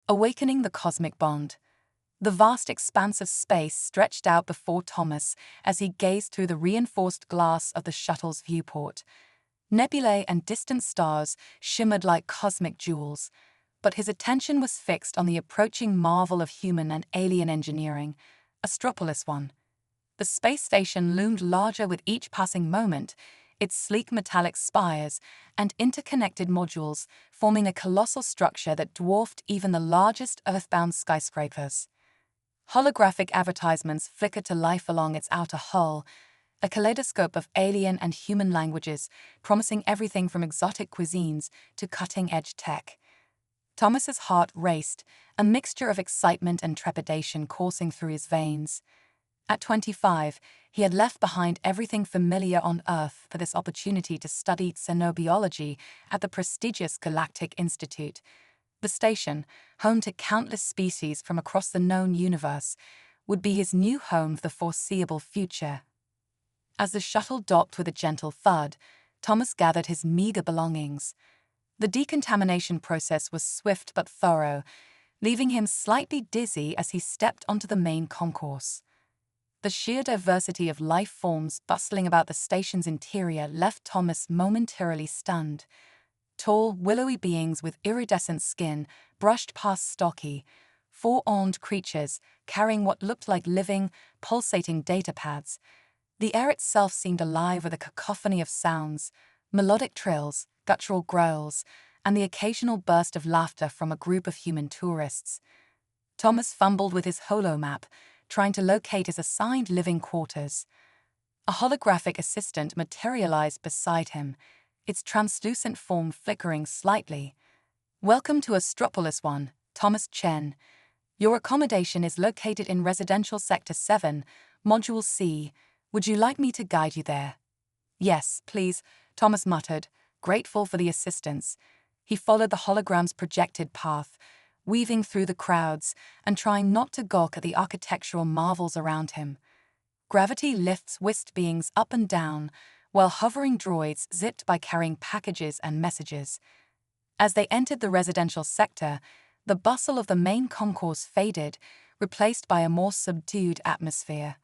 awakening the cosmic bond. The vast expanse of space stretched out before Thomas as he gazed through the reinforced glass of the shuttle's viewport. Nebulae and distant stars shimmered like cosmic jewels, but his attention was fixed on the approaching marvel of human and alien engineering, Astropolis 1. The space station loomed larger with each passing moment, its sleek metallic spires and interconnected modules forming a colossal structure that dwarfed even the largest earthbound skyscrapers. Holographic advertisements flickered to life along its outer hull, a kaleidoscope of alien and human languages, promising everything from exotic cuisines to cutting-edge tech. Thomas's heart raced, a mixture of excitement and trepidation coursing through his veins. At 25, he had left behind everything familiar on Earth for this opportunity to study xenobiology at the prestigious Galactic Institute. The station, home to countless species from across the known universe, would be his new home for the foreseeable future. As the shuttle docked with a gentle thud, Thomas gathered his meager belongings. The decontamination process was swift but thorough, leaving him slightly dizzy as he stepped onto the main concourse. The sheer diversity of life forms bustling about the station's interior left Thomas momentarily stunned. Tall, willowy beings with iridescent skin brushed past stocky, four-armed creatures carrying what looked like living, pulsating data pads. The air itself seemed alive with a cacophony of sounds, melodic trills, guttural growls, and the occasional burst of laughter from a group of human tourists. Thomas fumbled with his holomap, trying to locate his assigned living quarters. A holographic assistant materialized beside him, its translucent form flickering slightly. "Welcome to Astropolis 1, Thomas Chen. Your accommodation is located in Residential Sector 7, Module C. Would you like me to guide you there?" "Yes, please," Thomas muttered, grateful for the assistance. He followed the hologram's projected path, weaving through the crowds and trying not to gawk at the architectural marvels around him. Gravity lifts whisked beings up and down, while hovering droids zipped by carrying packages and messages. As they entered the residential sector, the bustle of the main concourse faded, replaced by a more subdued atmosphere.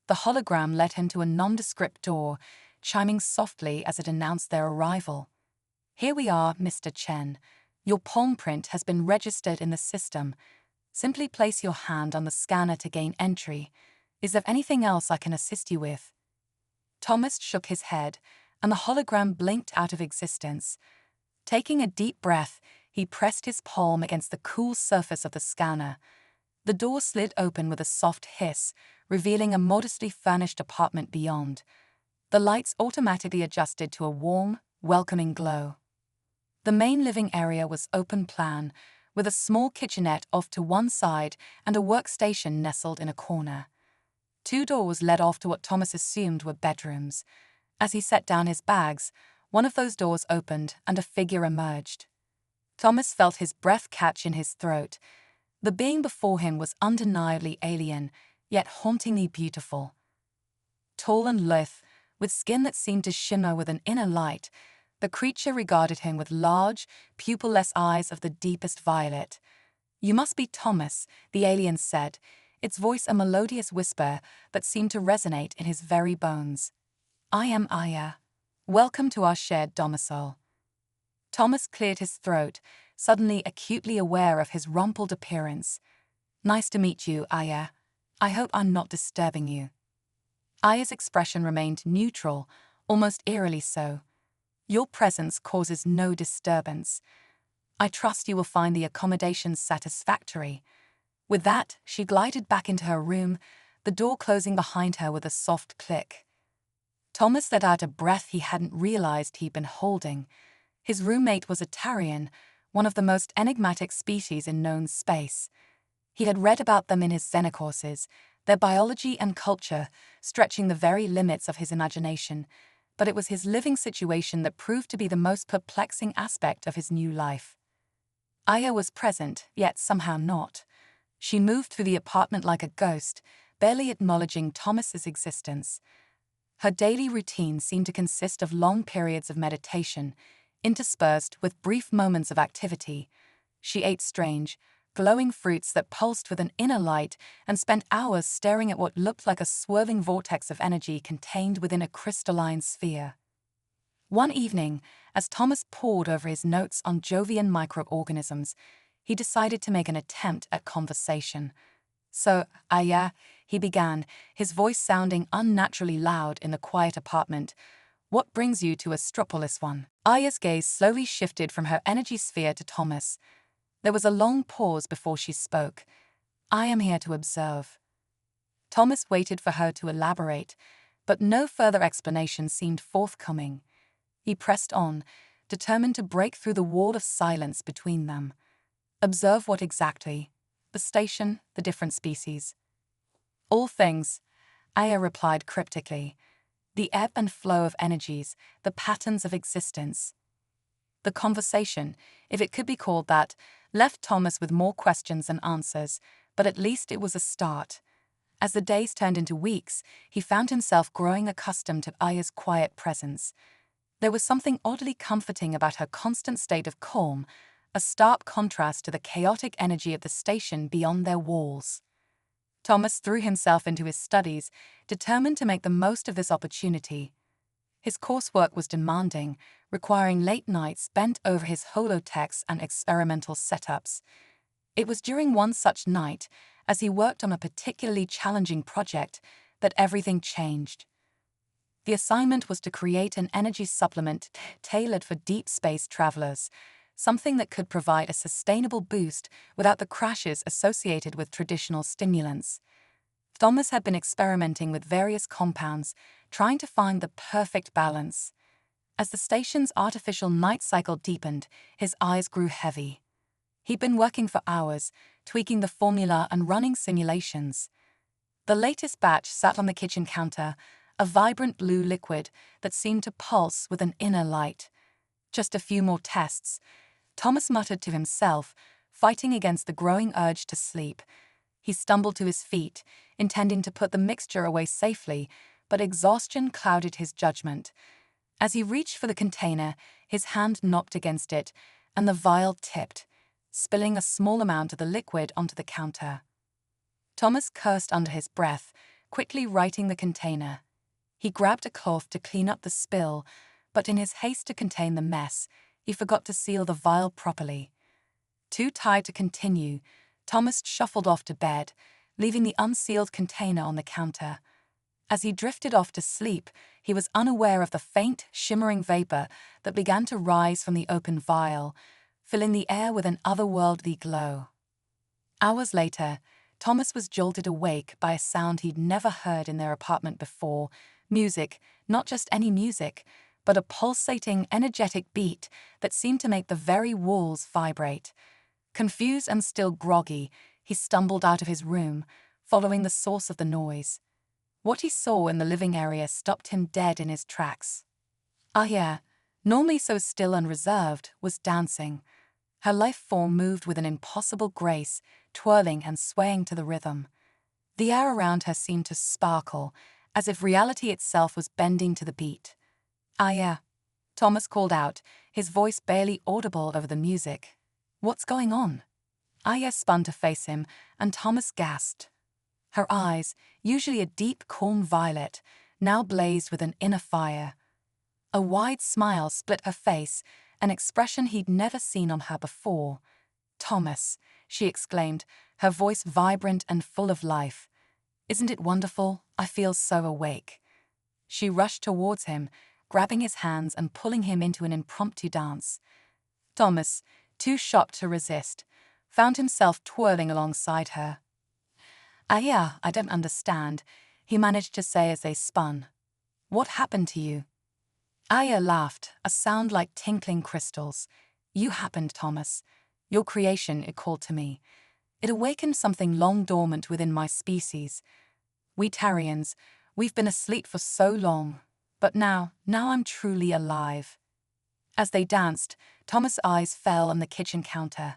The hologram led him to a nondescript door, chiming softly as it announced their arrival. "Here we are, Mr. Chen. Your palm print has been registered in the system. Simply place your hand on the scanner to gain entry. Is there anything else I can assist you with?" Thomas shook his head, and the hologram blinked out of existence. Taking a deep breath, he pressed his palm against the cool surface of the scanner. The door slid open with a soft hiss, revealing a modestly furnished apartment beyond. The lights automatically adjusted to a warm, welcoming glow. The main living area was open plan, with a small kitchenette off to one side and a workstation nestled in a corner. 2 doors led off to what Thomas assumed were bedrooms. As he set down his bags, one of those doors opened and a figure emerged. Thomas felt his breath catch in his throat. The being before him was undeniably alien, yet hauntingly beautiful. Tall and lithe, with skin that seemed to shimmer with an inner light, the creature regarded him with large, pupil-less eyes of the deepest violet. "You must be Thomas," the alien said, its voice a melodious whisper that seemed to resonate in his very bones. "I am Aya. Welcome to our shared domicile." Thomas cleared his throat, suddenly acutely aware of his rumpled appearance. "Nice to meet you, Aya. I hope I'm not disturbing you." Aya's expression remained neutral, almost eerily so. "Your presence causes no disturbance. I trust you will find the accommodations satisfactory." With that, she glided back into her room, the door closing behind her with a soft click. Thomas let out a breath he hadn't realized he'd been holding. His roommate was a Tarian, one of the most enigmatic species in known space. He had read about them in his xenocourses, their biology and culture stretching the very limits of his imagination, but it was his living situation that proved to be the most perplexing aspect of his new life. Aya was present, yet somehow not. She moved through the apartment like a ghost, barely acknowledging Thomas's existence. Her daily routine seemed to consist of long periods of meditation, interspersed with brief moments of activity. She ate strange, glowing fruits that pulsed with an inner light, and spent hours staring at what looked like a swirling vortex of energy contained within a crystalline sphere. One evening, as Thomas pored over his notes on Jovian microorganisms, he decided to make an attempt at conversation. "So, Aya," he began, his voice sounding unnaturally loud in the quiet apartment, "what brings you to Astropolis 1? Aya's gaze slowly shifted from her energy sphere to Thomas. There was a long pause before she spoke. "I am here to observe." Thomas waited for her to elaborate, but no further explanation seemed forthcoming. He pressed on, determined to break through the wall of silence between them. "Observe what exactly? The station, the different species?" "All things," Aya replied cryptically. "The ebb and flow of energies, the patterns of existence." The conversation, if it could be called that, left Thomas with more questions than answers, but at least it was a start. As the days turned into weeks, he found himself growing accustomed to Aya's quiet presence. There was something oddly comforting about her constant state of calm, a stark contrast to the chaotic energy of the station beyond their walls. Thomas threw himself into his studies, determined to make the most of this opportunity. His coursework was demanding, requiring late nights spent over his holotechs and experimental setups. It was during one such night, as he worked on a particularly challenging project, that everything changed. The assignment was to create an energy supplement tailored for deep space travelers, something that could provide a sustainable boost without the crashes associated with traditional stimulants. Thomas had been experimenting with various compounds, trying to find the perfect balance. As the station's artificial night cycle deepened, his eyes grew heavy. He'd been working for hours, tweaking the formula and running simulations. The latest batch sat on the kitchen counter, a vibrant blue liquid that seemed to pulse with an inner light. "Just a few more tests," Thomas muttered to himself, fighting against the growing urge to sleep. He stumbled to his feet, intending to put the mixture away safely, but exhaustion clouded his judgment. As he reached for the container, his hand knocked against it, and the vial tipped, spilling a small amount of the liquid onto the counter. Thomas cursed under his breath, quickly righting the container. He grabbed a cloth to clean up the spill, but in his haste to contain the mess, he forgot to seal the vial properly. Too tired to continue, Thomas shuffled off to bed, leaving the unsealed container on the counter. As he drifted off to sleep, he was unaware of the faint, shimmering vapor that began to rise from the open vial, filling the air with an otherworldly glow. Hours later, Thomas was jolted awake by a sound he'd never heard in their apartment before. Music, not just any music, but a pulsating, energetic beat that seemed to make the very walls vibrate. Confused and still groggy, he stumbled out of his room, following the source of the noise. What he saw in the living area stopped him dead in his tracks. Aya, normally so still and reserved, was dancing. Her life form moved with an impossible grace, twirling and swaying to the rhythm. The air around her seemed to sparkle, as if reality itself was bending to the beat. "Aya," Thomas called out, his voice barely audible over the music. "What's going on?" Aya spun to face him, and Thomas gasped. Her eyes, usually a deep, calm violet, now blazed with an inner fire. A wide smile split her face, an expression he'd never seen on her before. "Thomas," she exclaimed, her voice vibrant and full of life. "Isn't it wonderful? I feel so awake." She rushed towards him, grabbing his hands and pulling him into an impromptu dance. Thomas, too shocked to resist, found himself twirling alongside her. "Aya, I don't understand," he managed to say as they spun. "What happened to you?" Aya laughed, a sound like tinkling crystals. "You happened, Thomas. Your creation, it called to me. It awakened something long dormant within my species. We Tarians, we've been asleep for so long, but now I'm truly alive." As they danced, Thomas' eyes fell on the kitchen counter.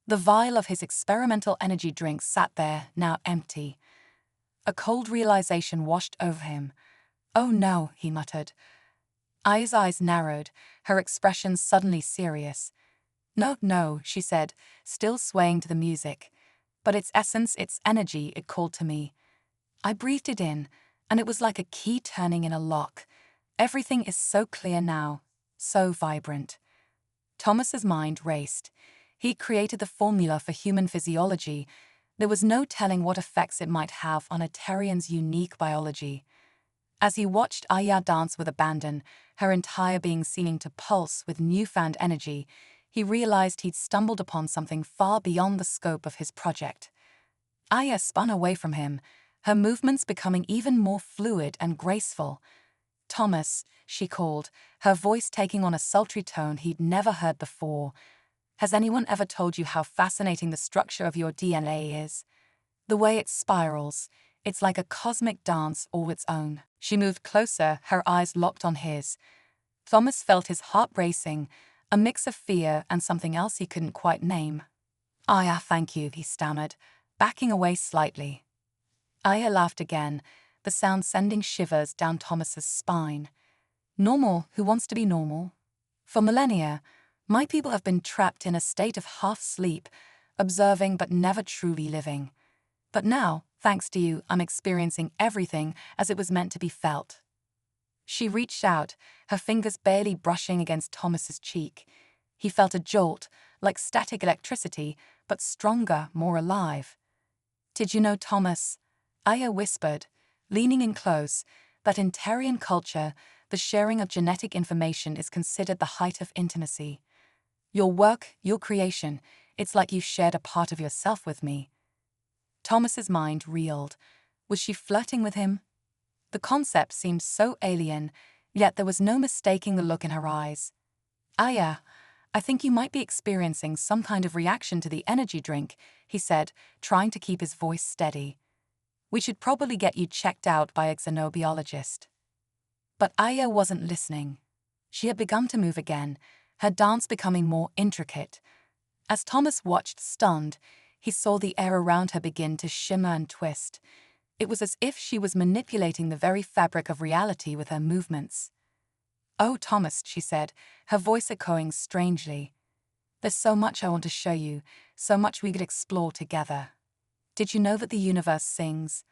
The vial of his experimental energy drink sat there, now empty. A cold realization washed over him. "Oh no," he muttered. Aya's eyes narrowed, her expression suddenly serious. No, no, she said, still swaying to the music. But its essence, its energy, it called to me. I breathed it in, and it was like a key turning in a lock. Everything is so clear now, so vibrant. Thomas's mind raced. He created the formula for human physiology. There was no telling what effects it might have on a Terrian's unique biology. As he watched Aya dance with abandon, her entire being seeming to pulse with newfound energy, he realized he'd stumbled upon something far beyond the scope of his project. Aya spun away from him, her movements becoming even more fluid and graceful. "Thomas," she called, her voice taking on a sultry tone he'd never heard before. "Has anyone ever told you how fascinating the structure of your DNA is? The way it spirals, it's like a cosmic dance all its own." She moved closer, her eyes locked on his. Thomas felt his heart racing, a mix of fear and something else he couldn't quite name. "Aya, thank you," he stammered, backing away slightly. Aya laughed again, the sound sending shivers down Thomas's spine. "Normal, who wants to be normal? For millennia, my people have been trapped in a state of half-sleep, observing but never truly living. But now, thanks to you, I'm experiencing everything as it was meant to be felt." She reached out, her fingers barely brushing against Thomas's cheek. He felt a jolt, like static electricity, but stronger, more alive. "Did you know, Thomas," Aya whispered, leaning in close, "that in Terrian culture, the sharing of genetic information is considered the height of intimacy? Your work, your creation, it's like you shared a part of yourself with me." Thomas's mind reeled. Was she flirting with him? The concept seemed so alien, yet there was no mistaking the look in her eyes. "Aya, I think you might be experiencing some kind of reaction to the energy drink," he said, trying to keep his voice steady. "We should probably get you checked out by a xenobiologist." But Aya wasn't listening. She had begun to move again, her dance becoming more intricate. As Thomas watched, stunned, he saw the air around her begin to shimmer and twist. It was as if she was manipulating the very fabric of reality with her movements. "Oh, Thomas," she said, her voice echoing strangely. "There's so much I want to show you, so much we could explore together. Did you know that the universe sings?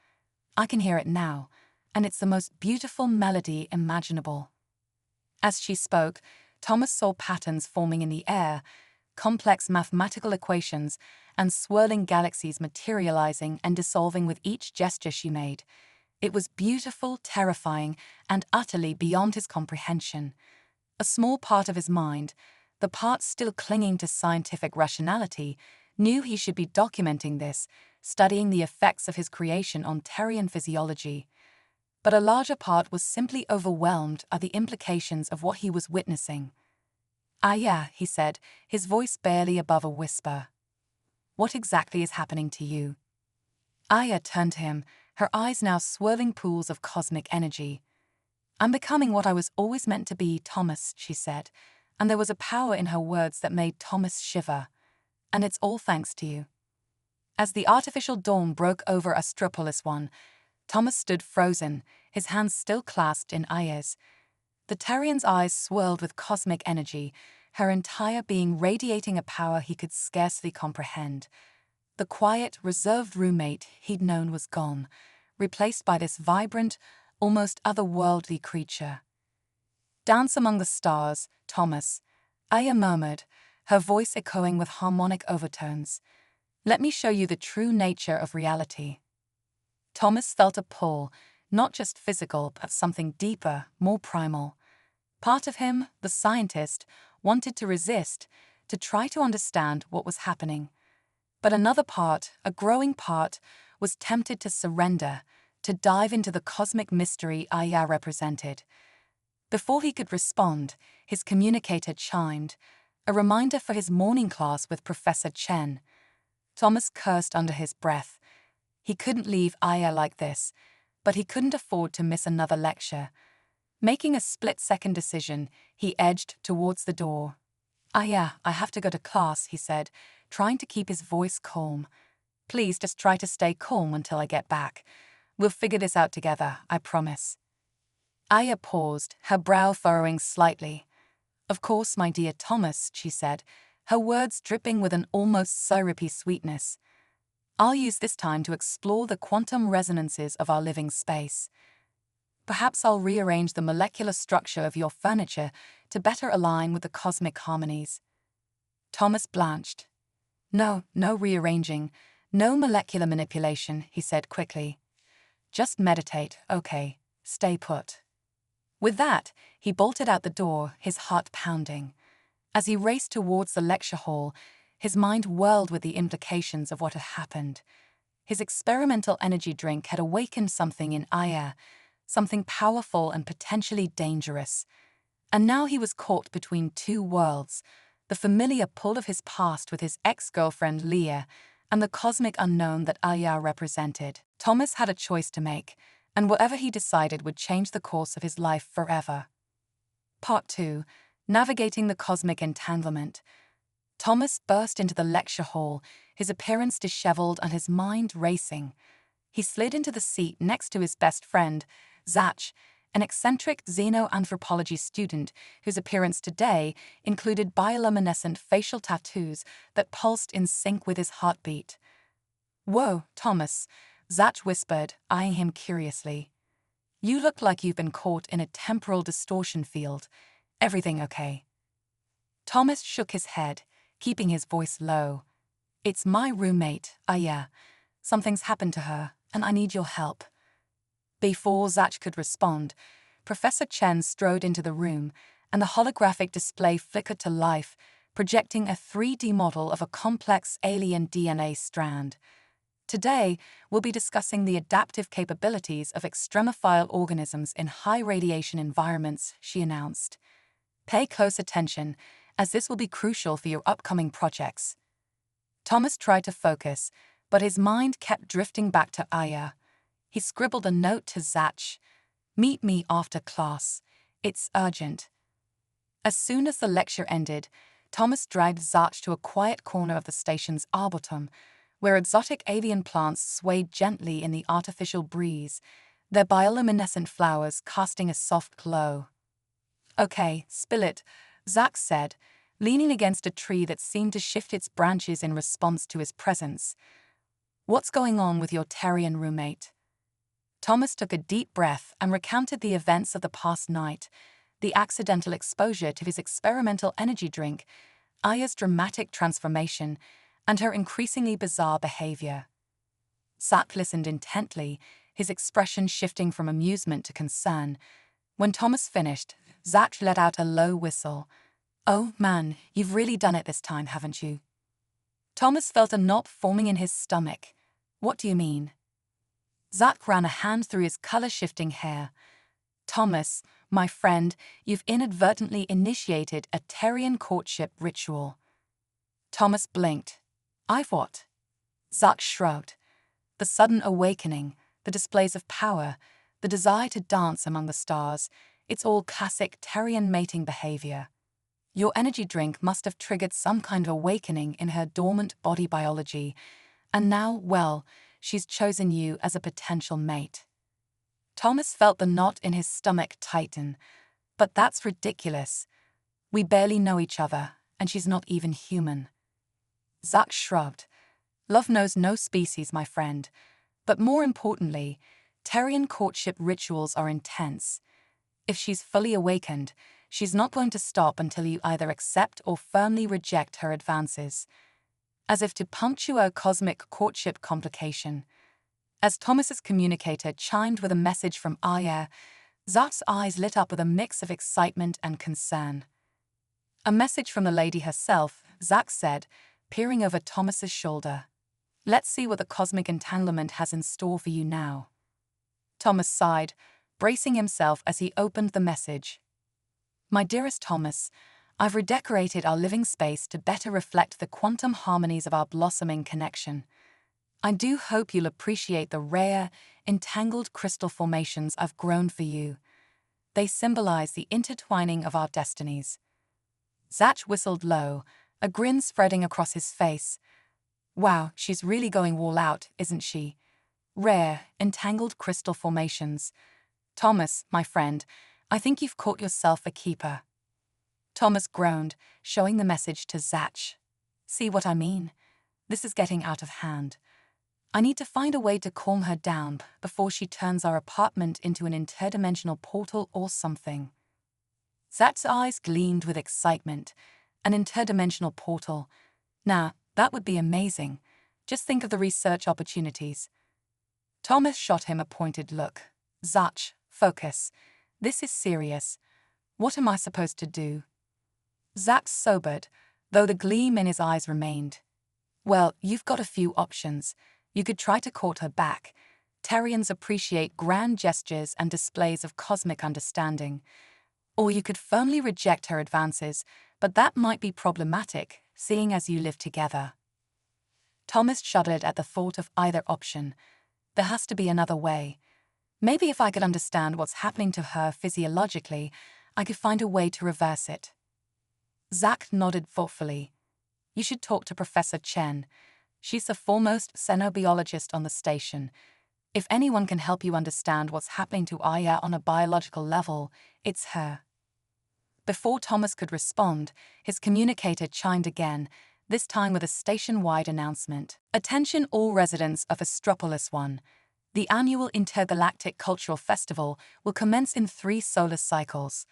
I can hear it now, and it's the most beautiful melody imaginable." As she spoke, Thomas saw patterns forming in the air, complex mathematical equations and swirling galaxies materializing and dissolving with each gesture she made. It was beautiful, terrifying, and utterly beyond his comprehension. A small part of his mind, the part still clinging to scientific rationality, knew he should be documenting this, studying the effects of his creation on Terrian physiology. But a larger part was simply overwhelmed at the implications of what he was witnessing. "Aya," he said, his voice barely above a whisper. "What exactly is happening to you?" Aya turned to him, her eyes now swirling pools of cosmic energy. "I'm becoming what I was always meant to be, Thomas," she said, and there was a power in her words that made Thomas shiver. "And it's all thanks to you." As the artificial dawn broke over Astropolis 1, Thomas stood frozen, his hands still clasped in Aya's. The Terrian's eyes swirled with cosmic energy, her entire being radiating a power he could scarcely comprehend. The quiet, reserved roommate he'd known was gone, replaced by this vibrant, almost otherworldly creature. "Dance among the stars, Thomas," Aya murmured, her voice echoing with harmonic overtones. "Let me show you the true nature of reality." Thomas felt a pull, not just physical, but something deeper, more primal. Part of him, the scientist, wanted to resist, to try to understand what was happening. But another part, a growing part, was tempted to surrender, to dive into the cosmic mystery Aya represented. Before he could respond, his communicator chimed, a reminder for his morning class with Professor Chen. Thomas cursed under his breath. He couldn't leave Aya like this, but he couldn't afford to miss another lecture. Making a split-second decision, he edged towards the door. "Aya, I have to go to class," he said, trying to keep his voice calm. "Please just try to stay calm until I get back. We'll figure this out together, I promise." Aya paused, her brow furrowing slightly. "Of course, my dear Thomas," she said, her words dripping with an almost syrupy sweetness. "I'll use this time to explore the quantum resonances of our living space. Perhaps I'll rearrange the molecular structure of your furniture to better align with the cosmic harmonies." Thomas blanched. "No rearranging, no molecular manipulation," he said quickly. "Just meditate, okay? Stay put." With that, he bolted out the door, his heart pounding. As he raced towards the lecture hall, his mind whirled with the implications of what had happened. His experimental energy drink had awakened something in Aya, something powerful and potentially dangerous. And now he was caught between two worlds, the familiar pull of his past with his ex-girlfriend Leah, and the cosmic unknown that Aya represented. Thomas had a choice to make, and whatever he decided would change the course of his life forever. Part 2. Navigating the Cosmic Entanglement. Thomas burst into the lecture hall, his appearance disheveled and his mind racing. He slid into the seat next to his best friend, Zach, an eccentric xenoanthropology student whose appearance today included bioluminescent facial tattoos that pulsed in sync with his heartbeat. "Whoa, Thomas," Zach whispered, eyeing him curiously. "You look like you've been caught in a temporal distortion field. Everything okay?" Thomas shook his head, keeping his voice low. "It's my roommate, Aya. Something's happened to her, and I need your help." Before Zach could respond, Professor Chen strode into the room, and the holographic display flickered to life, projecting a 3D model of a complex alien DNA strand. Today, we'll be discussing the adaptive capabilities of extremophile organisms in high-radiation environments, she announced. "Pay close attention, as this will be crucial for your upcoming projects." Thomas tried to focus, but his mind kept drifting back to Aya. He scribbled a note to Zach. "Meet me after class. It's urgent." As soon as the lecture ended, Thomas dragged Zach to a quiet corner of the station's arboretum, where exotic avian plants swayed gently in the artificial breeze, their bioluminescent flowers casting a soft glow. "Okay, spill it," Zach said, leaning against a tree that seemed to shift its branches in response to his presence. "What's going on with your Terrian roommate?" Thomas took a deep breath and recounted the events of the past night, the accidental exposure to his experimental energy drink, Aya's dramatic transformation, and her increasingly bizarre behavior. Zach listened intently, his expression shifting from amusement to concern. When Thomas finished, Zach let out a low whistle. "Oh man, you've really done it this time, haven't you?" Thomas felt a knot forming in his stomach. "What do you mean?" Zach ran a hand through his color-shifting hair. "Thomas, my friend, you've inadvertently initiated a Terrian courtship ritual." Thomas blinked. "I've what?" Zach shrugged. "The sudden awakening, the displays of power, the desire to dance among the stars, it's all classic Terrian mating behavior. Your energy drink must have triggered some kind of awakening in her dormant body biology, and now, well, she's chosen you as a potential mate." Thomas felt the knot in his stomach tighten. "But that's ridiculous. We barely know each other, and she's not even human." Zach shrugged. "Love knows no species, my friend. But more importantly, Terrian courtship rituals are intense. If she's fully awakened, she's not going to stop until you either accept or firmly reject her advances." As if to puncture a cosmic courtship complication. As Thomas's communicator chimed with a message from Aya, Zach's eyes lit up with a mix of excitement and concern. "A message from the lady herself," Zach said, peering over Thomas's shoulder. "Let's see what the cosmic entanglement has in store for you now." Thomas sighed, bracing himself as he opened the message. "My dearest Thomas, I've redecorated our living space to better reflect the quantum harmonies of our blossoming connection. I do hope you'll appreciate the rare, entangled crystal formations I've grown for you. They symbolize the intertwining of our destinies." Zach whistled low, a grin spreading across his face. "Wow, she's really going all out, isn't she? Rare, entangled crystal formations. Thomas, my friend, I think you've caught yourself a keeper." Thomas groaned, showing the message to Zach. See what I mean? This is getting out of hand. I need to find a way to calm her down before she turns our apartment into an interdimensional portal or something. Zach's eyes gleamed with excitement. An interdimensional portal. Nah, that would be amazing. Just think of the research opportunities. Thomas shot him a pointed look. Zach, focus. This is serious. What am I supposed to do? Zach sobered, though the gleam in his eyes remained. Well, you've got a few options. You could try to court her back. Terrians appreciate grand gestures and displays of cosmic understanding. Or you could firmly reject her advances, but that might be problematic, seeing as you live together. Thomas shuddered at the thought of either option. There has to be another way. Maybe if I could understand what's happening to her physiologically, I could find a way to reverse it. Zach nodded thoughtfully. You should talk to Professor Chen. She's the foremost xenobiologist on the station. If anyone can help you understand what's happening to Aya on a biological level, it's her. Before Thomas could respond, his communicator chimed again, this time with a station-wide announcement. Attention all residents of Astropolis 1. The annual Intergalactic Cultural Festival will commence in 3 solar cycles.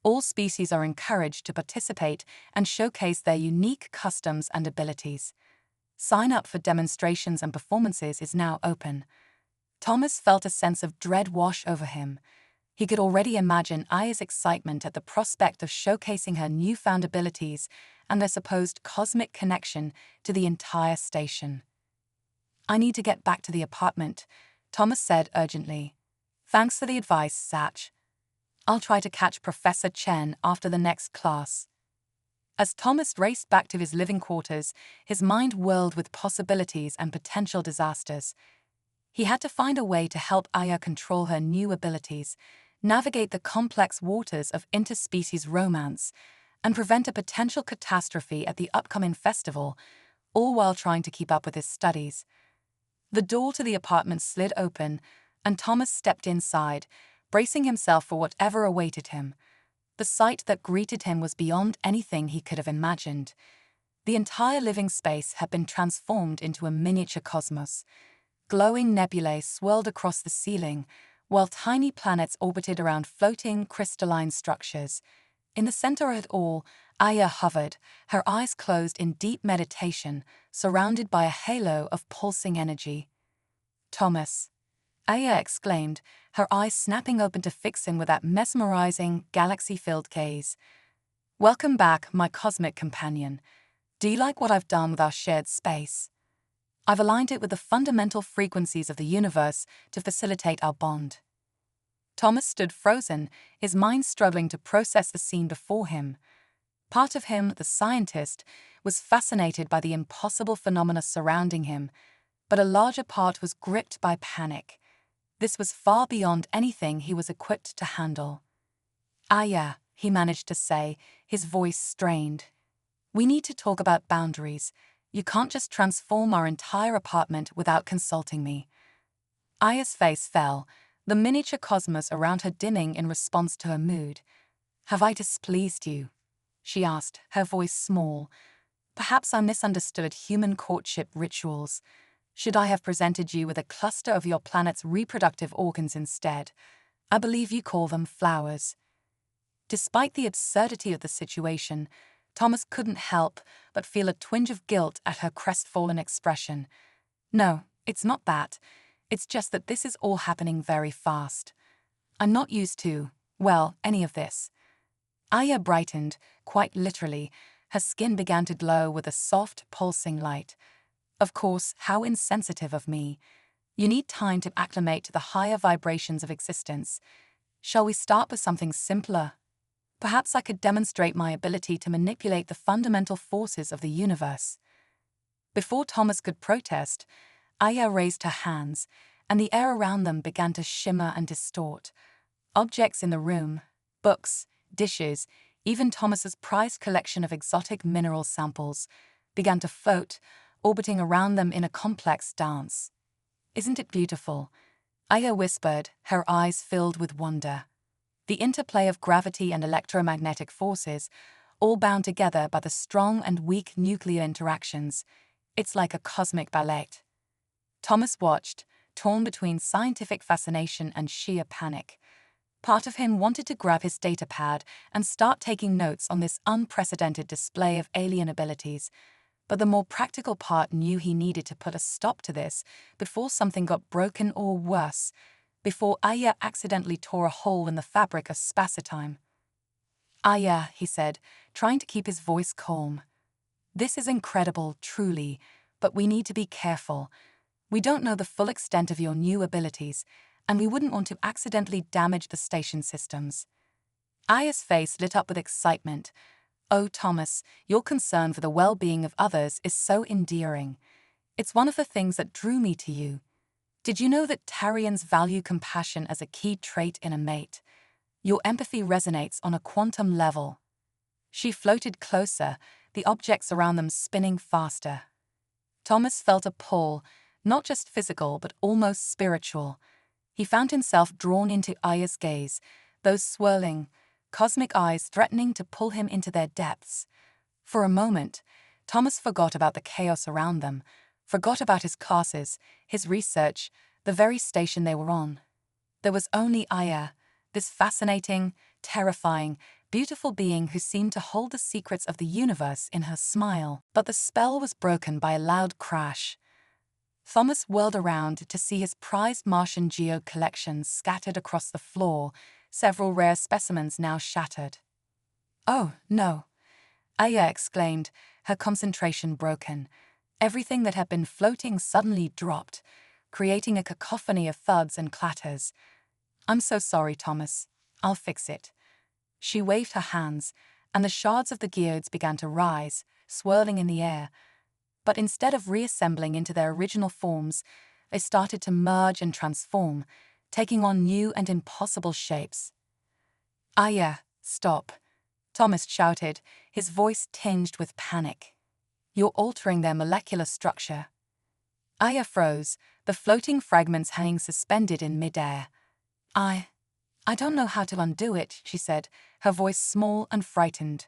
All species are encouraged to participate and showcase their unique customs and abilities. Sign up for demonstrations and performances is now open. Thomas felt a sense of dread wash over him. He could already imagine Aya's excitement at the prospect of showcasing her newfound abilities and their supposed cosmic connection to the entire station. I need to get back to the apartment, Thomas said urgently. Thanks for the advice, Zach. I'll try to catch Professor Chen after the next class. As Thomas raced back to his living quarters, his mind whirled with possibilities and potential disasters. He had to find a way to help Aya control her new abilities, navigate the complex waters of interspecies romance, and prevent a potential catastrophe at the upcoming festival, all while trying to keep up with his studies. The door to the apartment slid open, and Thomas stepped inside, bracing himself for whatever awaited him. The sight that greeted him was beyond anything he could have imagined. The entire living space had been transformed into a miniature cosmos. Glowing nebulae swirled across the ceiling, while tiny planets orbited around floating, crystalline structures. In the center of it all, Aya hovered, her eyes closed in deep meditation, surrounded by a halo of pulsing energy. Thomas, Aya exclaimed, her eyes snapping open to fix him with that mesmerizing, galaxy-filled gaze. Welcome back, my cosmic companion. Do you like what I've done with our shared space? I've aligned it with the fundamental frequencies of the universe to facilitate our bond. Thomas stood frozen, his mind struggling to process the scene before him. Part of him, the scientist, was fascinated by the impossible phenomena surrounding him, but a larger part was gripped by panic. This was far beyond anything he was equipped to handle. Aya, he managed to say, his voice strained. We need to talk about boundaries. You can't just transform our entire apartment without consulting me. Aya's face fell, the miniature cosmos around her dimming in response to her mood. Have I displeased you? She asked, her voice small. Perhaps I misunderstood human courtship rituals. Should I have presented you with a cluster of your planet's reproductive organs instead? I believe you call them flowers. Despite the absurdity of the situation, Thomas couldn't help but feel a twinge of guilt at her crestfallen expression. No, it's not that. It's just that this is all happening very fast. I'm not used to, well, any of this. Aya brightened, quite literally. Her skin began to glow with a soft, pulsing light. Of course, how insensitive of me. You need time to acclimate to the higher vibrations of existence. Shall we start with something simpler? Perhaps I could demonstrate my ability to manipulate the fundamental forces of the universe. Before Thomas could protest, Aya raised her hands, and the air around them began to shimmer and distort. Objects in the room, books, dishes, even Thomas's prized collection of exotic mineral samples, began to float, orbiting around them in a complex dance. Isn't it beautiful? Aya whispered, her eyes filled with wonder. The interplay of gravity and electromagnetic forces, all bound together by the strong and weak nuclear interactions. It's like a cosmic ballet. Thomas watched, torn between scientific fascination and sheer panic. Part of him wanted to grab his datapad and start taking notes on this unprecedented display of alien abilities, but the more practical part knew he needed to put a stop to this before something got broken or worse, before Aya accidentally tore a hole in the fabric of space-time. Aya, he said, trying to keep his voice calm. This is incredible, truly, but we need to be careful. We don't know the full extent of your new abilities, and we wouldn't want to accidentally damage the station systems. Aya's face lit up with excitement. Oh, Thomas, your concern for the well-being of others is so endearing. It's one of the things that drew me to you. Did you know that Tarians value compassion as a key trait in a mate? Your empathy resonates on a quantum level. She floated closer, the objects around them spinning faster. Thomas felt a pull, not just physical but almost spiritual. He found himself drawn into Aya's gaze, those swirling, cosmic eyes threatening to pull him into their depths. For a moment, Thomas forgot about the chaos around them, forgot about his classes, his research, the very station they were on. There was only Aya, this fascinating, terrifying, beautiful being who seemed to hold the secrets of the universe in her smile. But the spell was broken by a loud crash. Thomas whirled around to see his prized Martian geo collections scattered across the floor, several rare specimens now shattered. "Oh, no," Aya exclaimed, her concentration broken. Everything that had been floating suddenly dropped, creating a cacophony of thuds and clatters. "I'm so sorry, Thomas. I'll fix it." She waved her hands, and the shards of the geodes began to rise, swirling in the air. But instead of reassembling into their original forms, they started to merge and transform, taking on new and impossible shapes. "Aya, stop," Thomas shouted, his voice tinged with panic. "You're altering their molecular structure." Aya froze, the floating fragments hanging suspended in midair. I don't know how to undo it," she said, her voice small and frightened.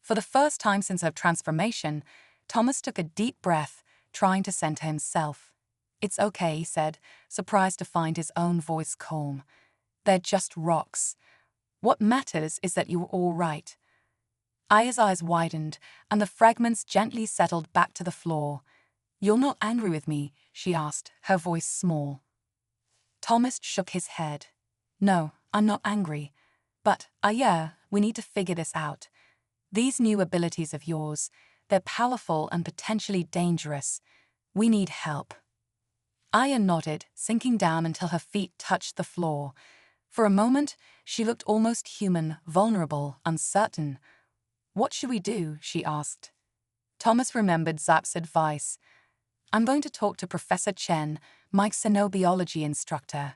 For the first time since her transformation, Thomas took a deep breath, trying to center himself. "It's okay," he said, surprised to find his own voice calm. "They're just rocks. What matters is that you're all right." Aya's eyes widened, and the fragments gently settled back to the floor. "You're not angry with me?" she asked, her voice small. Thomas shook his head. "No, I'm not angry. But, Aya, we need to figure this out. These new abilities of yours, they're powerful and potentially dangerous. We need help." Aya nodded, sinking down until her feet touched the floor. For a moment, she looked almost human, vulnerable, uncertain. "What should we do?" she asked. Thomas remembered Zap's advice. "I'm going to talk to Professor Chen, my xenobiology instructor.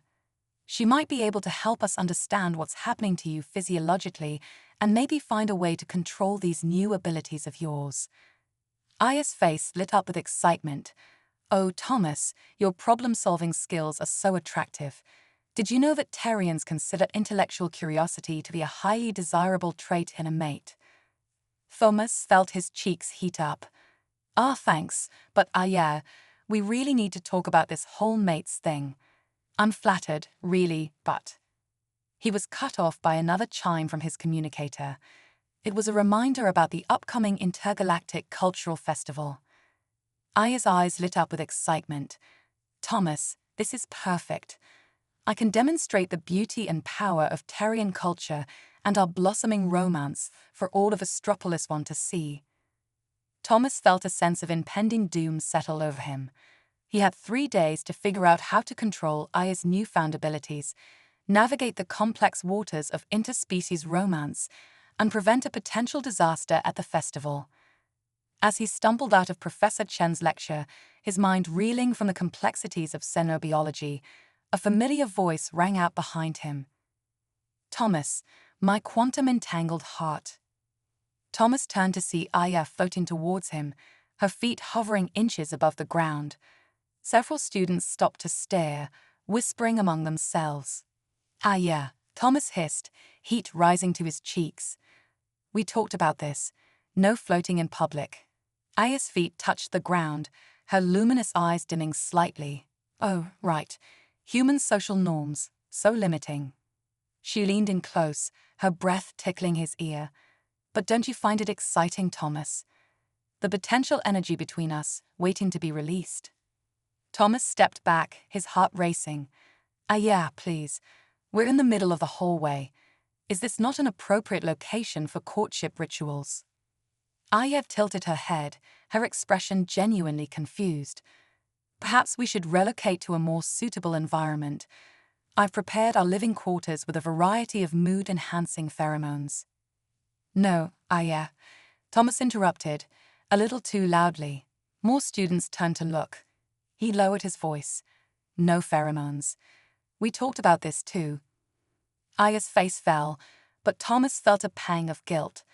She might be able to help us understand what's happening to you physiologically and maybe find a way to control these new abilities of yours." Aya's face lit up with excitement. "Oh, Thomas, your problem-solving skills are so attractive. Did you know that Terrians consider intellectual curiosity to be a highly desirable trait in a mate?" Thomas felt his cheeks heat up. Thanks, but yeah, we really need to talk about this whole mates thing. I'm flattered, really, but..." He was cut off by another chime from his communicator. It was a reminder about the upcoming Intergalactic Cultural Festival. Aya's eyes lit up with excitement. "Thomas, this is perfect. I can demonstrate the beauty and power of Terrian culture and our blossoming romance for all of Astropolis want to see." Thomas felt a sense of impending doom settle over him. He had 3 days to figure out how to control Aya's newfound abilities, navigate the complex waters of interspecies romance, and prevent a potential disaster at the festival. As he stumbled out of Professor Chen's lecture, his mind reeling from the complexities of xenobiology, a familiar voice rang out behind him. "Thomas, my quantum-entangled heart." Thomas turned to see Aya floating towards him, her feet hovering inches above the ground. Several students stopped to stare, whispering among themselves. "Aya," Thomas hissed, heat rising to his cheeks. We talked about this. No floating in public. Aya's feet touched the ground, her luminous eyes dimming slightly. Oh, right. Human social norms, so limiting. She leaned in close, her breath tickling his ear. But don't you find it exciting, Thomas? The potential energy between us, waiting to be released. Thomas stepped back, his heart racing. Yeah, please. We're in the middle of the hallway. Is this not an appropriate location for courtship rituals? Aya tilted her head, her expression genuinely confused. Perhaps we should relocate to a more suitable environment. I've prepared our living quarters with a variety of mood-enhancing pheromones. No, Aya. Thomas interrupted, a little too loudly. More students turned to look. He lowered his voice. No pheromones. We talked about this too. Aya's face fell, but Thomas felt a pang of guilt.